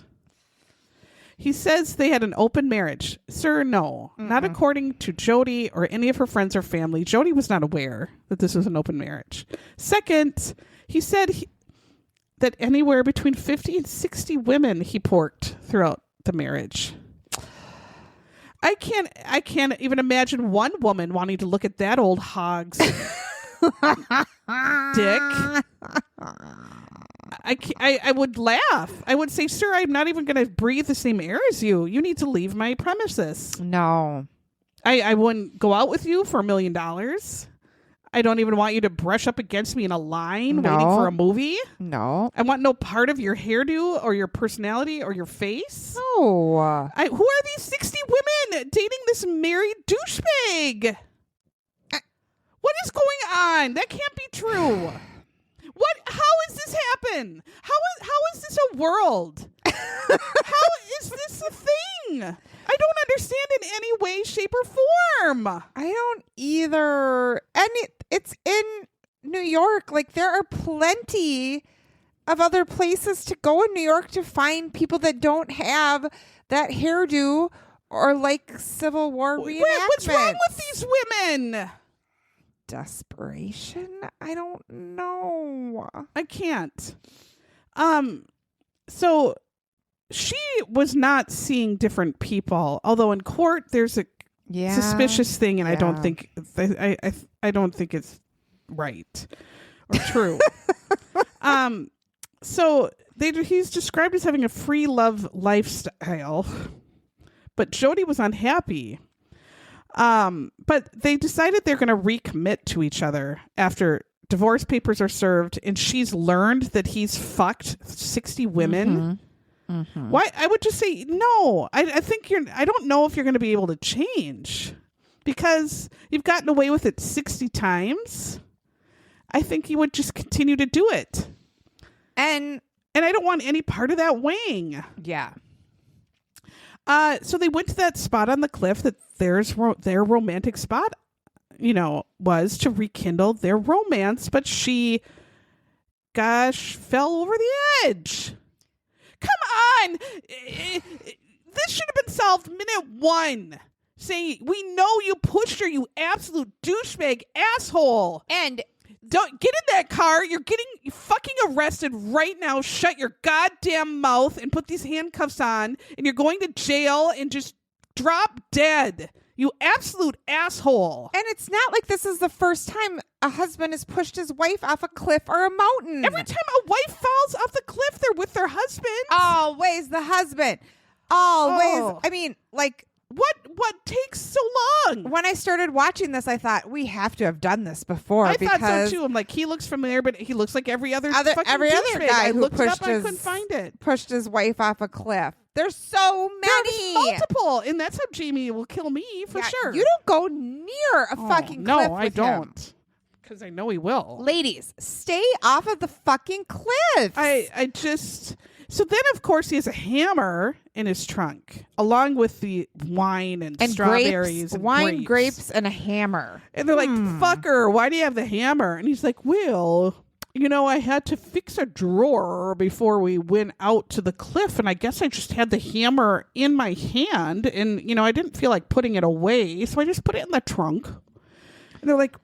He says they had an open marriage. Sir, no. Not according to Jodie or any of her friends or family. Jodie was not aware that this was an open marriage. Second, he said that anywhere between 50 and 60 women he porked throughout the marriage. I can't even imagine one woman wanting to look at that old hog's dick. I would laugh. I would say, sir, I'm not even going to breathe the same air as you. You need to leave my premises. No. I wouldn't go out with you for $1 million. I don't even want you to brush up against me in a line waiting for a movie. No. I want no part of your hairdo or your personality or your face. No. Who are these 60 women dating this married douchebag? What is going on? That can't be true. How is this happen? How is this a world? How is this a thing? I don't understand in any way, shape, or form. I don't either. And it's in New York. Like, there are plenty of other places to go in New York to find people that don't have that hairdo or like Civil War reenactments. What's wrong with these women? Desperation? I don't know. I can't. So she was not seeing different people, although in court there's a suspicious thing, and I don't think I don't think it's right or true. So he's described as having a free love lifestyle, but Jodie was unhappy. But they decided they're going to recommit to each other after divorce papers are served, and she's learned that he's fucked 60 women. Why? I would just say no. I think I don't know if you're going to be able to change because you've gotten away with it 60 times. I think you would just continue to do it. And I don't want any part of that wing. Yeah. So they went to that spot on the cliff that their romantic spot, was to rekindle their romance, but she, fell over the edge. Come on! This should have been solved minute one. Say, we know you pushed her, you absolute douchebag asshole. And don't get in that car. You're getting fucking arrested right now. Shut your goddamn mouth and put these handcuffs on, and you're going to jail and just drop dead. You absolute asshole. And it's not like this is the first time a husband has pushed his wife off a cliff or a mountain. Every time a wife falls off the cliff, they're with their husband. Always the husband. Always. Oh. I mean, like, what takes so long? when I started watching this, I thought we have to have done this before. I because thought so too. I'm like, he looks familiar, but he looks like every other every other douchebag. guy I who looked it pushed up, I couldn't find it. pushed his wife off a cliff. There's so many. There's multiple, and that's how Jamie will kill me for sure. You don't go near a fucking cliff. No, I don't. Because I know he will. Ladies, stay off of the fucking cliffs. I just, So then, of course, he has a hammer in his trunk, along with the wine and strawberries, grapes, wine, grapes, and a hammer. And they're like, "Fucker, why do you have the hammer?" And he's like, "Well, I had to fix a drawer before we went out to the cliff, and I guess I just had the hammer in my hand, and I didn't feel like putting it away, so I just put it in the trunk." And they're like,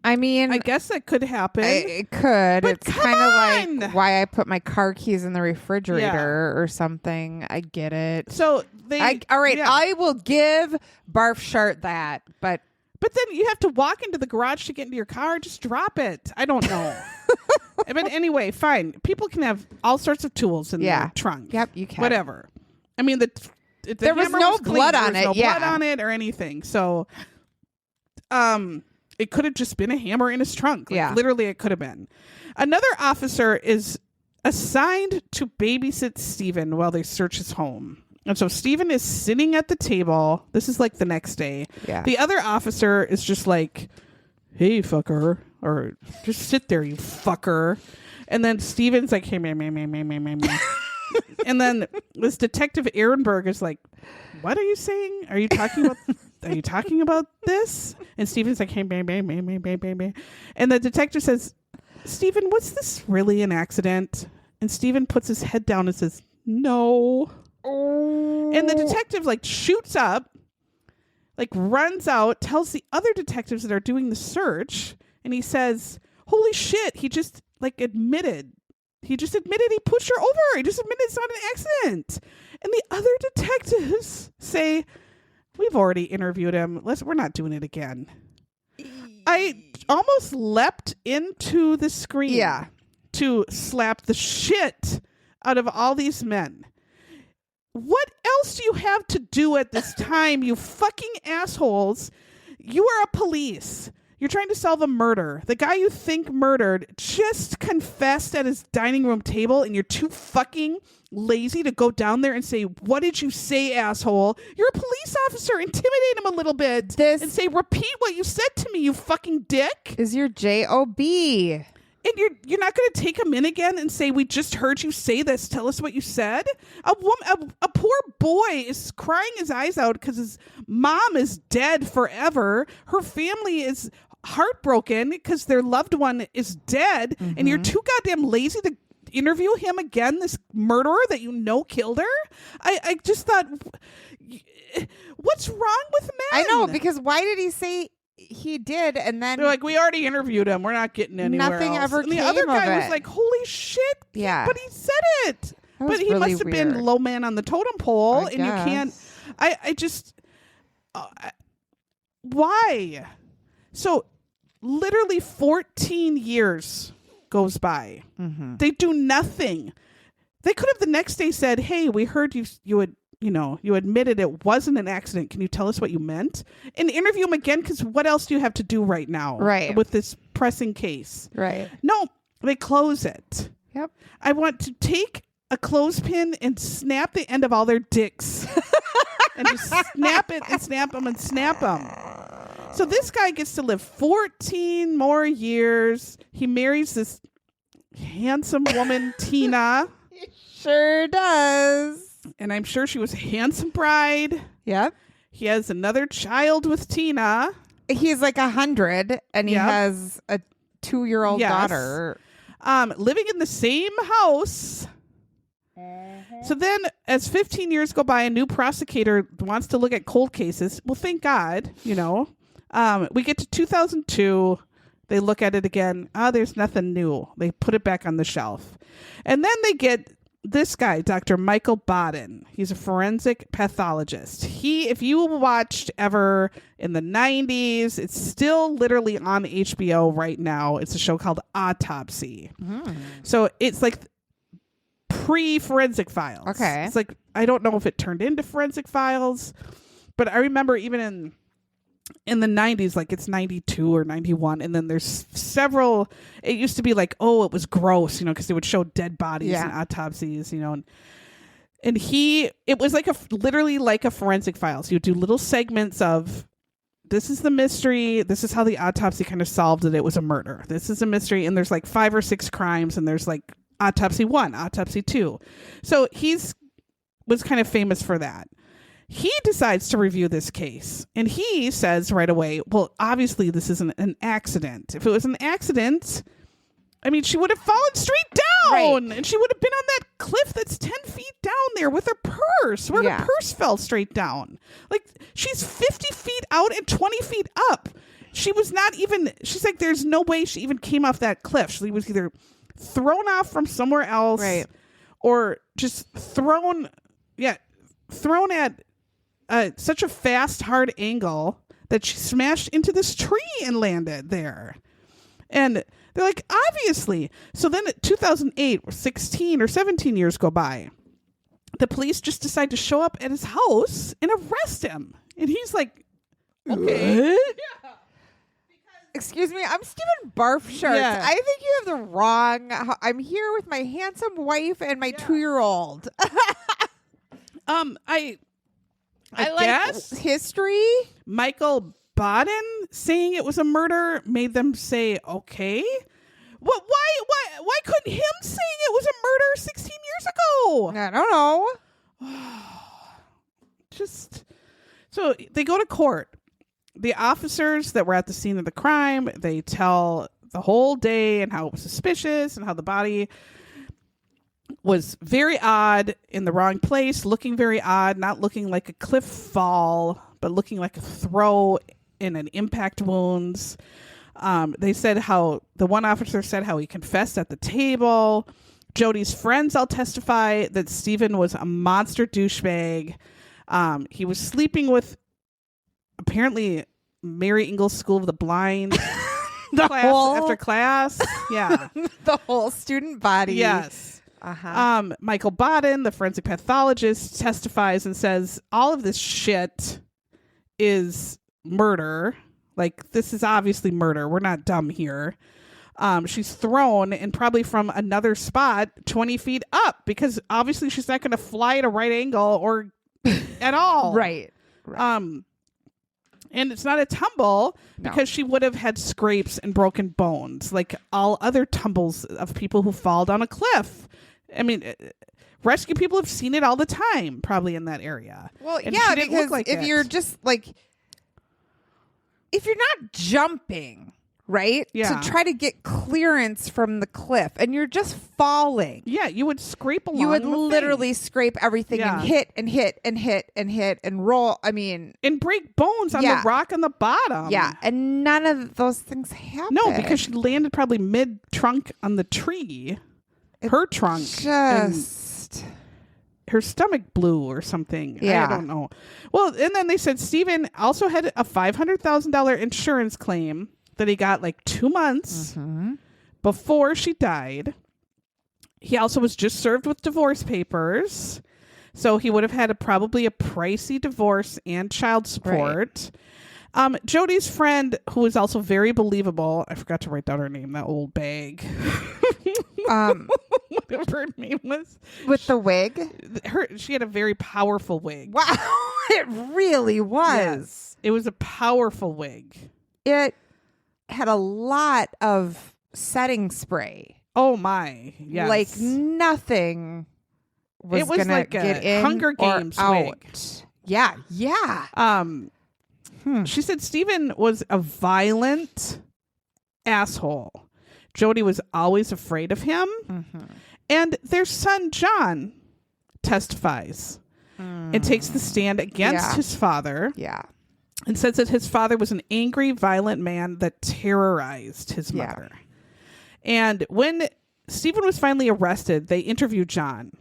I mean, I guess that could happen. It could. But it's kind of like why I put my car keys in the refrigerator or something. I get it. So all right, I will give Barf Shart that, but then you have to walk into the garage to get into your car. Just drop it. I don't know. But anyway, fine. People can have all sorts of tools in their trunk. Yep, you can. Whatever. I mean, there was no blood on it. No blood on it or anything. So, it could have just been a hammer in his trunk. Literally, it could have been. Another officer is assigned to babysit Stephen while they search his home. And so Stephen is sitting at the table. This is like the next day. Yeah. The other officer is just like, "Hey, fucker," or "Just sit there, you fucker." And then Stephen's like, "Hey, man. And then this detective Ehrenberg is like, "What are you saying? Are you talking about this?" And Stephen's like, "Hey, man. And the detective says, "Stephen, was this really an accident?" And Stephen puts his head down and says, "No." Oh. And the detective shoots up, runs out, tells the other detectives that are doing the search, and he says, "Holy shit, he just admitted. He just admitted he pushed her over. He just admitted it's not an accident." And the other detectives say, "We've already interviewed him. We're not doing it again." I almost leapt into the screen to slap the shit out of all these men. What else do you have to do at this time, you fucking assholes? You are a police. You're trying to solve a murder. The guy you think murdered just confessed at his dining room table, and you're too fucking lazy to go down there and say, "What did you say, asshole?" You're a police officer. Intimidate him a little bit and say, "Repeat what you said to me, you fucking dick." Is your JOB. And you're not going to take him in again and say, "We just heard you say this. Tell us what you said." A poor boy is crying his eyes out because his mom is dead forever. Her family is heartbroken because their loved one is dead. Mm-hmm. And you're too goddamn lazy to interview him again, this murderer that killed her. I just thought, what's wrong with men? I know, because why did he say he did, and then they're like, "We already interviewed him. We're not getting anywhere nothing else." ever and came the other guy of was it. like, "Holy shit!" Yeah, but he said it. But he really must have weird. been low man on the totem pole, I and guess. you can't. I just why? So literally 14 years goes by. Mm-hmm. They do nothing. They could have the next day said, "Hey, we heard you admitted it wasn't an accident. Can you tell us what you meant?" And interview him again, because what else do you have to do right now? Right. With this pressing case. Right. No, they close it. Yep. I want to take a clothespin and snap the end of all their dicks. And just snap it and snap them and snap them. So this guy gets to live 14 more years. He marries this handsome woman, Tina. He sure does. And I'm sure she was a handsome bride. Yep. He has another child with Tina. He's like 100, and he has a 2-year-old daughter. Living in the same house. So then, as 15 years go by, a new prosecutor wants to look at cold cases. Well, thank God, we get to 2002. They look at it again. There's nothing new. They put it back on the shelf. And then they get this guy, Dr. Michael Baden. He's a forensic pathologist. If you watched ever in the 90s, it's still literally on HBO right now. It's a show called Autopsy. So it's like pre-Forensic Files. Okay. It's like, I don't know if it turned into Forensic Files, but I remember even in the 90s, like it's 92 or 91, and then there's several. It used to be like, oh, it was gross, because they would show dead bodies and autopsies, and it was like literally like a Forensic Files. You would do little segments of, this is the mystery, this is how the autopsy kind of solved it. It was a murder. This is a mystery, and there's like 5 or 6 crimes, and there's like autopsy 1, autopsy 2. So was kind of famous for that. He decides to review this case, and he says right away, well, obviously this isn't an accident. If it was an accident, I mean, she would have fallen straight down, and she would have been on that cliff that's 10 feet down there with her purse, where the purse fell straight down. Like, she's 50 feet out and 20 feet up. She's like, there's no way she even came off that cliff. She was either thrown off from somewhere else, or just thrown at such a fast, hard angle that she smashed into this tree and landed there. And they're like, obviously. So then in 2008, 16 or 17 years go by. The police just decide to show up at his house and arrest him. And he's like, okay. Yeah. Excuse me, I'm Stephen Barfshirts. Yeah. I think you have the wrong... I'm here with my handsome wife and my 2-year-old. I guess history. Michael Baden saying it was a murder made them say, okay. Well, why couldn't him saying it was a murder 16 years ago? I don't know. So they go to court. The officers that were at the scene of the crime, they tell the whole day and how it was suspicious and how the body was very odd in the wrong place, looking very odd, not looking like a cliff fall, but looking like a throw in an impact wounds. They said how the one officer said how he confessed at the table. Jodie's friends all testify that Stephen was a monster douchebag. He was sleeping with apparently Mary Ingles School of the Blind after class. Yeah. The whole student body. Yes. Michael Baden, the forensic pathologist, testifies and says all of this shit is murder. Like, this is obviously murder. We're not dumb here. She's thrown, and probably from another spot 20 feet up, because obviously she's not going to fly at a right angle or at all. Right. And it's not a tumble because she would have had scrapes and broken bones like all other tumbles of people who fall down a cliff. I mean, rescue people have seen it all the time, probably in that area. Well, and yeah, because if you're just like, if you're not jumping, right? Yeah. To try to get clearance from the cliff and you're just falling. Yeah, you would scrape along. You would literally scrape everything and hit and hit and hit and hit and roll. I mean, and break bones on the rock on the bottom. Yeah. And none of those things happened. No, because she landed probably mid-trunk on the tree. Her trunk. Just... her stomach blew or something. Yeah. I don't know. Well, and then they said Stephen also had a $500,000 insurance claim that he got like 2 months before she died. He also was just served with divorce papers. So he would have had probably a pricey divorce and child support. Right. Jodie's friend, who is also very believable, I forgot to write down her name, that old bag. Whatever her name was. With the wig? She had a very powerful wig. Wow. It really was. Yes. It was a powerful wig. It had a lot of setting spray. Oh my. Yes. Like nothing was going to get in Hunger Games or out. wig. Yeah. Yeah. She said Stephen was a violent asshole. Jodie was always afraid of him. And their son, John, testifies and takes the stand against his father. Yeah. And says that his father was an angry, violent man that terrorized his mother. And when Stephen was finally arrested, they interviewed John.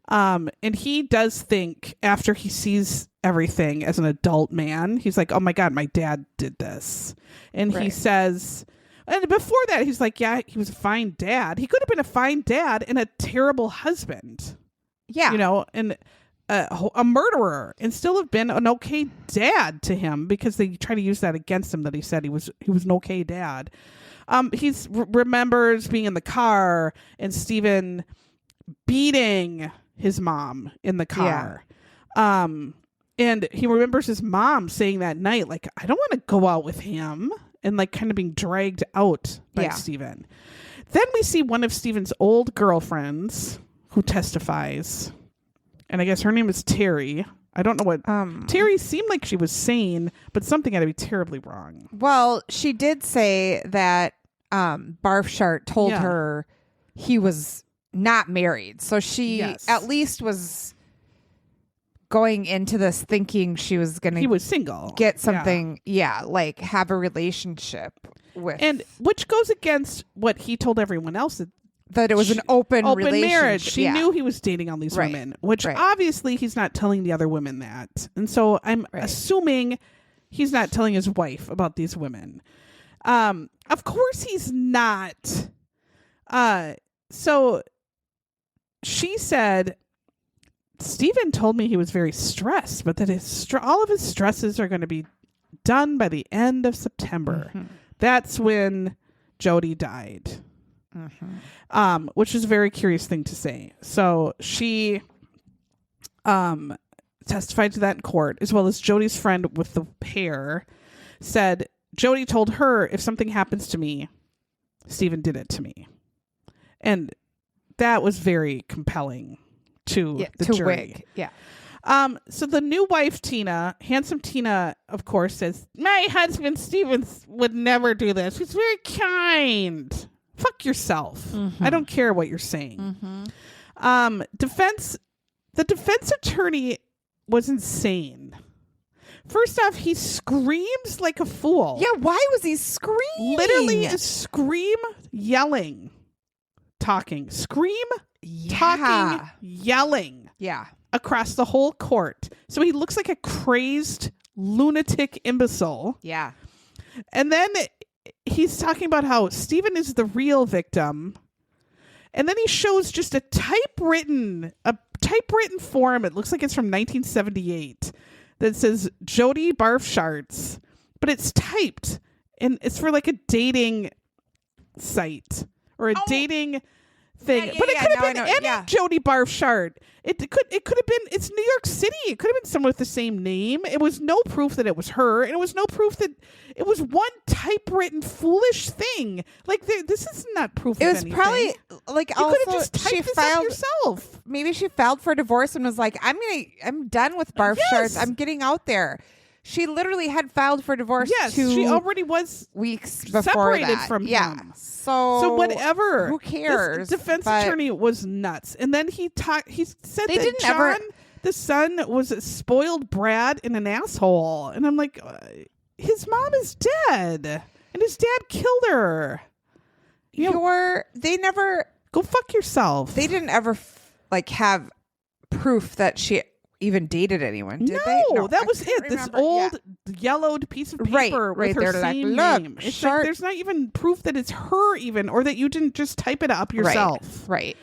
And he does think, after he sees everything as an adult man, he's like, oh my God, my dad did this. And he says... And before that, he's like, yeah, he was a fine dad. He could have been a fine dad and a terrible husband. Yeah. You know, and a murderer, and still have been an okay dad to him, because they try to use that against him, that he said he was an okay dad. He's remembers being in the car and Stephen beating his mom in the car. Yeah. And he remembers his mom saying that night, like, I don't want to go out with him. And like kind of being dragged out by Stephen. Then we see one of Steven's old girlfriends who testifies. And I guess her name is Terry. I don't know what. Terry seemed like she was sane, but something had to be terribly wrong. Well, she did say that Barfshart told her he was not married. So she at least was going into this thinking she was going to. He was single. Get something, like have a relationship with. And which goes against what he told everyone else that it was an open marriage. She knew he was dating all these women, which obviously he's not telling the other women that. And so I'm assuming he's not telling his wife about these women. Of course he's not. So she said, Stephen told me he was very stressed, but that all of his stresses are going to be done by the end of September. Mm-hmm. That's when Jodie died. Mm-hmm. Which is a very curious thing to say. So she testified to that in court, as well as Jodie's friend with the hair said Jodie told her, if something happens to me, Stephen did it to me. And that was very compelling to the jury. Wig. Yeah. So the new wife, Tina, handsome Tina, of course, says, my husband, Stephen, would never do this. He's very kind. Fuck yourself. Mm-hmm. I don't care what you're saying. Mm-hmm. The defense attorney was insane. First off, he screams like a fool. Yeah, why was he screaming? Literally a scream, yelling, talking. Scream, talking, yelling. Yeah. Across the whole court. So he looks like a crazed lunatic imbecile. Yeah. And then he's talking about how Stephen is the real victim. And then he shows just a typewritten form. It looks like it's from 1978 that says Jodie Barfsharts, but it's typed and it's for like a dating site or a dating thing. But it could have been any Jodie Barfshart. It could have been, it's New York City. It could have been someone with the same name. It was no proof that it was her. And it was no proof that it was one typewritten foolish thing. Like this is not proof of anything. It was probably like you could have just typed this up yourself. Maybe she filed for divorce and was like, I'm done with Barfsharts. Yes. I'm getting out there. She literally had filed for divorce. Yes, she already was weeks before separated that. from him. So whatever. Who cares? This defense attorney was nuts. And then he said that John, the son, was a spoiled brat and an asshole. And I'm like, his mom is dead, and his dad killed her. They never go fuck yourself. They didn't ever have proof that she even dated anyone, did they? No, that was it. This old yellowed piece of paper with her same name. It's like there's not even proof that it's her even, or that you didn't just type it up yourself. Right.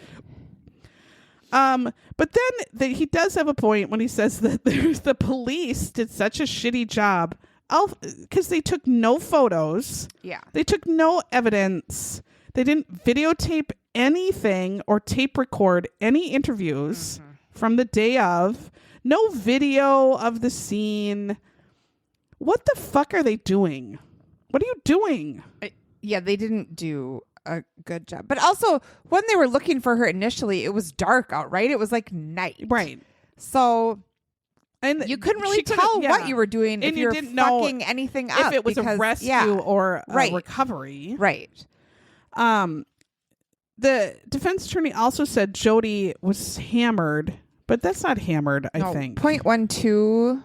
But then he does have a point when he says that the police did such a shitty job because they took no photos. Yeah. They took no evidence. They didn't videotape anything or tape record any interviews from the day of. No video of the scene. What the fuck are they doing? What are you doing? They didn't do a good job. But also, when they were looking for her initially, it was dark out, right? It was like night. Right. So and you couldn't really tell what you were doing if you didn't fucking know anything up. If it was a rescue or a recovery. Right. The defense attorney also said Jodie was hammered. But that's not hammered, I think. 0.12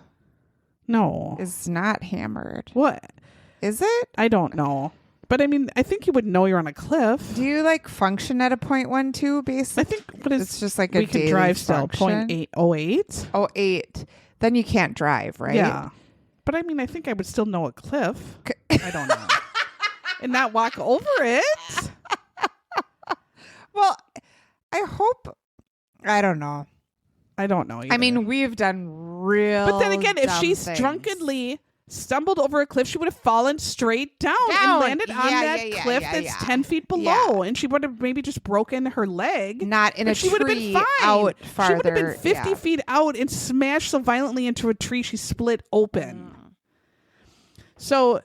No. is not hammered. What? Is it? I don't know. But I mean, I think you would know you're on a cliff. Do you function at a 0.12 basically? I think it's just like a daily we can drive still. function. 0.808. 08. Then you can't drive, right? Yeah. But I mean, I think I would still know a cliff. I don't know. And not walk over it. Well, I hope. I don't know. I don't know either. I mean, we've done real. But then again, if she's things. drunkenly stumbled over a cliff, she would have fallen straight down and landed on that cliff that's 10 feet below. And she would have maybe just broken her leg. Not in a tree. She would have been fine. Out farther. She would have been 50 feet out and smashed so violently into a tree she split open. So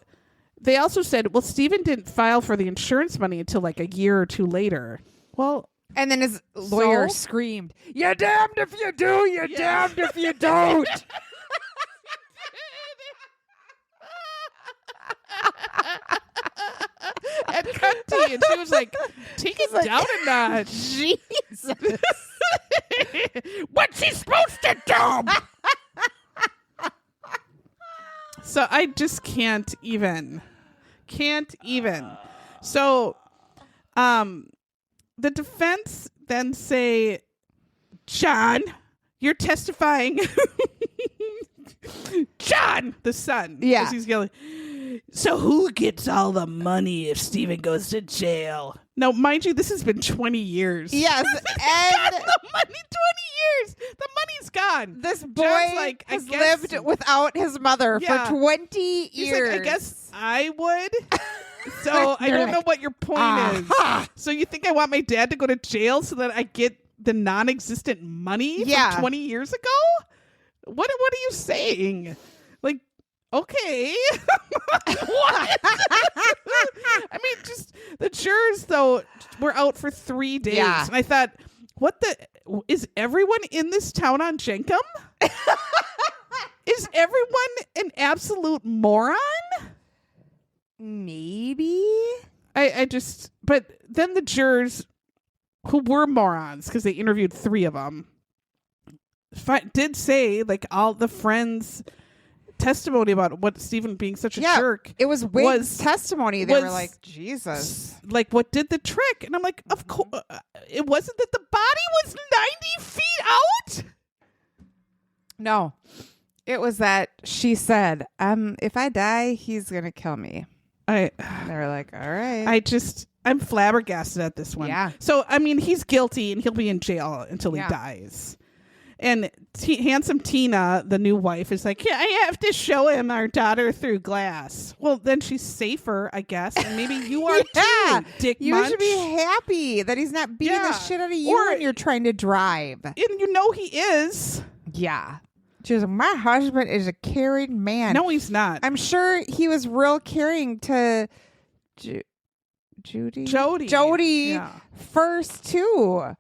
they also said, well, Stephen didn't file for the insurance money until like a year or two later. Well, and then his lawyer screamed, "You're damned if you do, you're damned if you don't." And Cunty, and she was like, take it down a notch. Jesus. What's he supposed to do? So I just can't even. So, the defense then say, John, you're testifying. John, the son. Yeah. 'Cause he's yelling. So who gets all the money if Stephen goes to jail? Now, mind you, this has been 20 years. Yes. And the money, 20 years. The money's gone. This boy John's like, has lived without his mother for 20 years. He's like, I guess I would. So I don't know what your point is. So you think I want my dad to go to jail so that I get the non-existent money from 20 years ago? What are you saying? Like, okay. What? I mean, just the jurors, though, were out for 3 days. Yeah. And I thought, is everyone in this town on Jenkum? Is everyone an absolute moron? Maybe. But then the jurors, who were morons, because they interviewed 3 of them, did say, like, all the friends' testimony about what Stephen being such a jerk. It was Wig's testimony. They were like, Jesus. Like, what did the trick? And I'm like, of course. It wasn't that the body was 90 feet out? No. It was that she said, if I die, he's going to kill me. They were like, all right. I'm flabbergasted at this one. Yeah. So, I mean, he's guilty and he'll be in jail until he dies. And handsome Tina, the new wife, is like, yeah, I have to show him our daughter through glass. Well, then she's safer, I guess. And maybe you are too, Dick You Munch. should be happy that he's not beating the shit out of you when you're trying to drive. And you know he is. Yeah. She was like, my husband is a caring man. No, he's not. I'm sure he was real caring to Jodie first, too.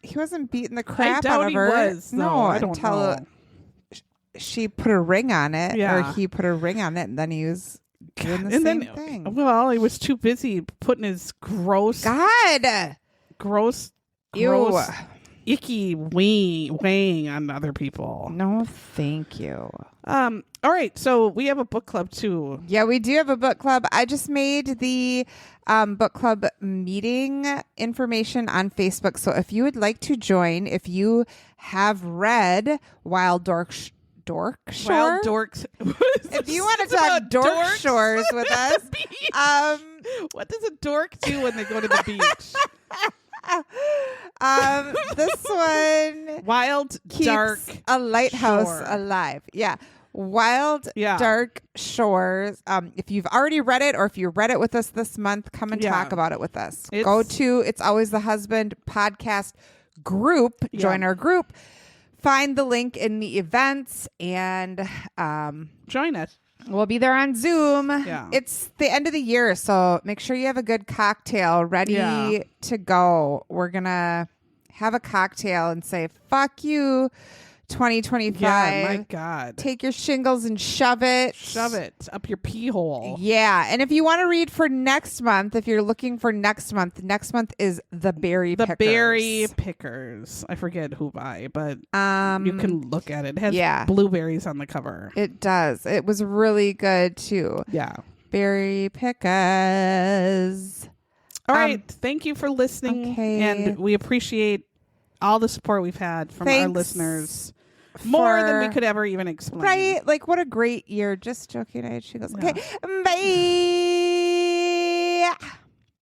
He wasn't beating the crap out of her. No, I don't know. She put a ring on it, or he put a ring on it, and then he was doing the same thing. Well, he was too busy putting his gross, icky weighing on other people. No, thank you. All right, so we have a book club too. Yeah, we do have a book club. I just made the book club meeting information on Facebook. So if you would like to join, if you have read Wild Dork Shore, Wild Dorks. If you want to talk dork shores with us, what does a dork do when they go to the beach? This one Wild keeps Dark a lighthouse Shore. alive. Yeah. Wild Dark Shores. If you've already read it, or if you read it with us this month, come and talk about it with us. Go to It's Always the Husband podcast group. Join our group. Find the link in the events and join us. We'll be there on Zoom. Yeah. It's the end of the year, so make sure you have a good cocktail ready to go. We're going to have a cocktail and say, fuck you, 2025. Yeah, my God. Take your shingles and shove it. Shove it up your pee hole. Yeah. And if you want to read for next month, if you're looking for next month is The Berry Pickers. The Berry Pickers. I forget who by, but you can look at it. It has blueberries on the cover. It does. It was really good too. Yeah. Berry Pickers. All right. Thank you for listening. Okay. And we appreciate all the support we've had from our listeners. More than we could ever even explain. Right? Like, what a great year. Just joking. She goes, okay, bye.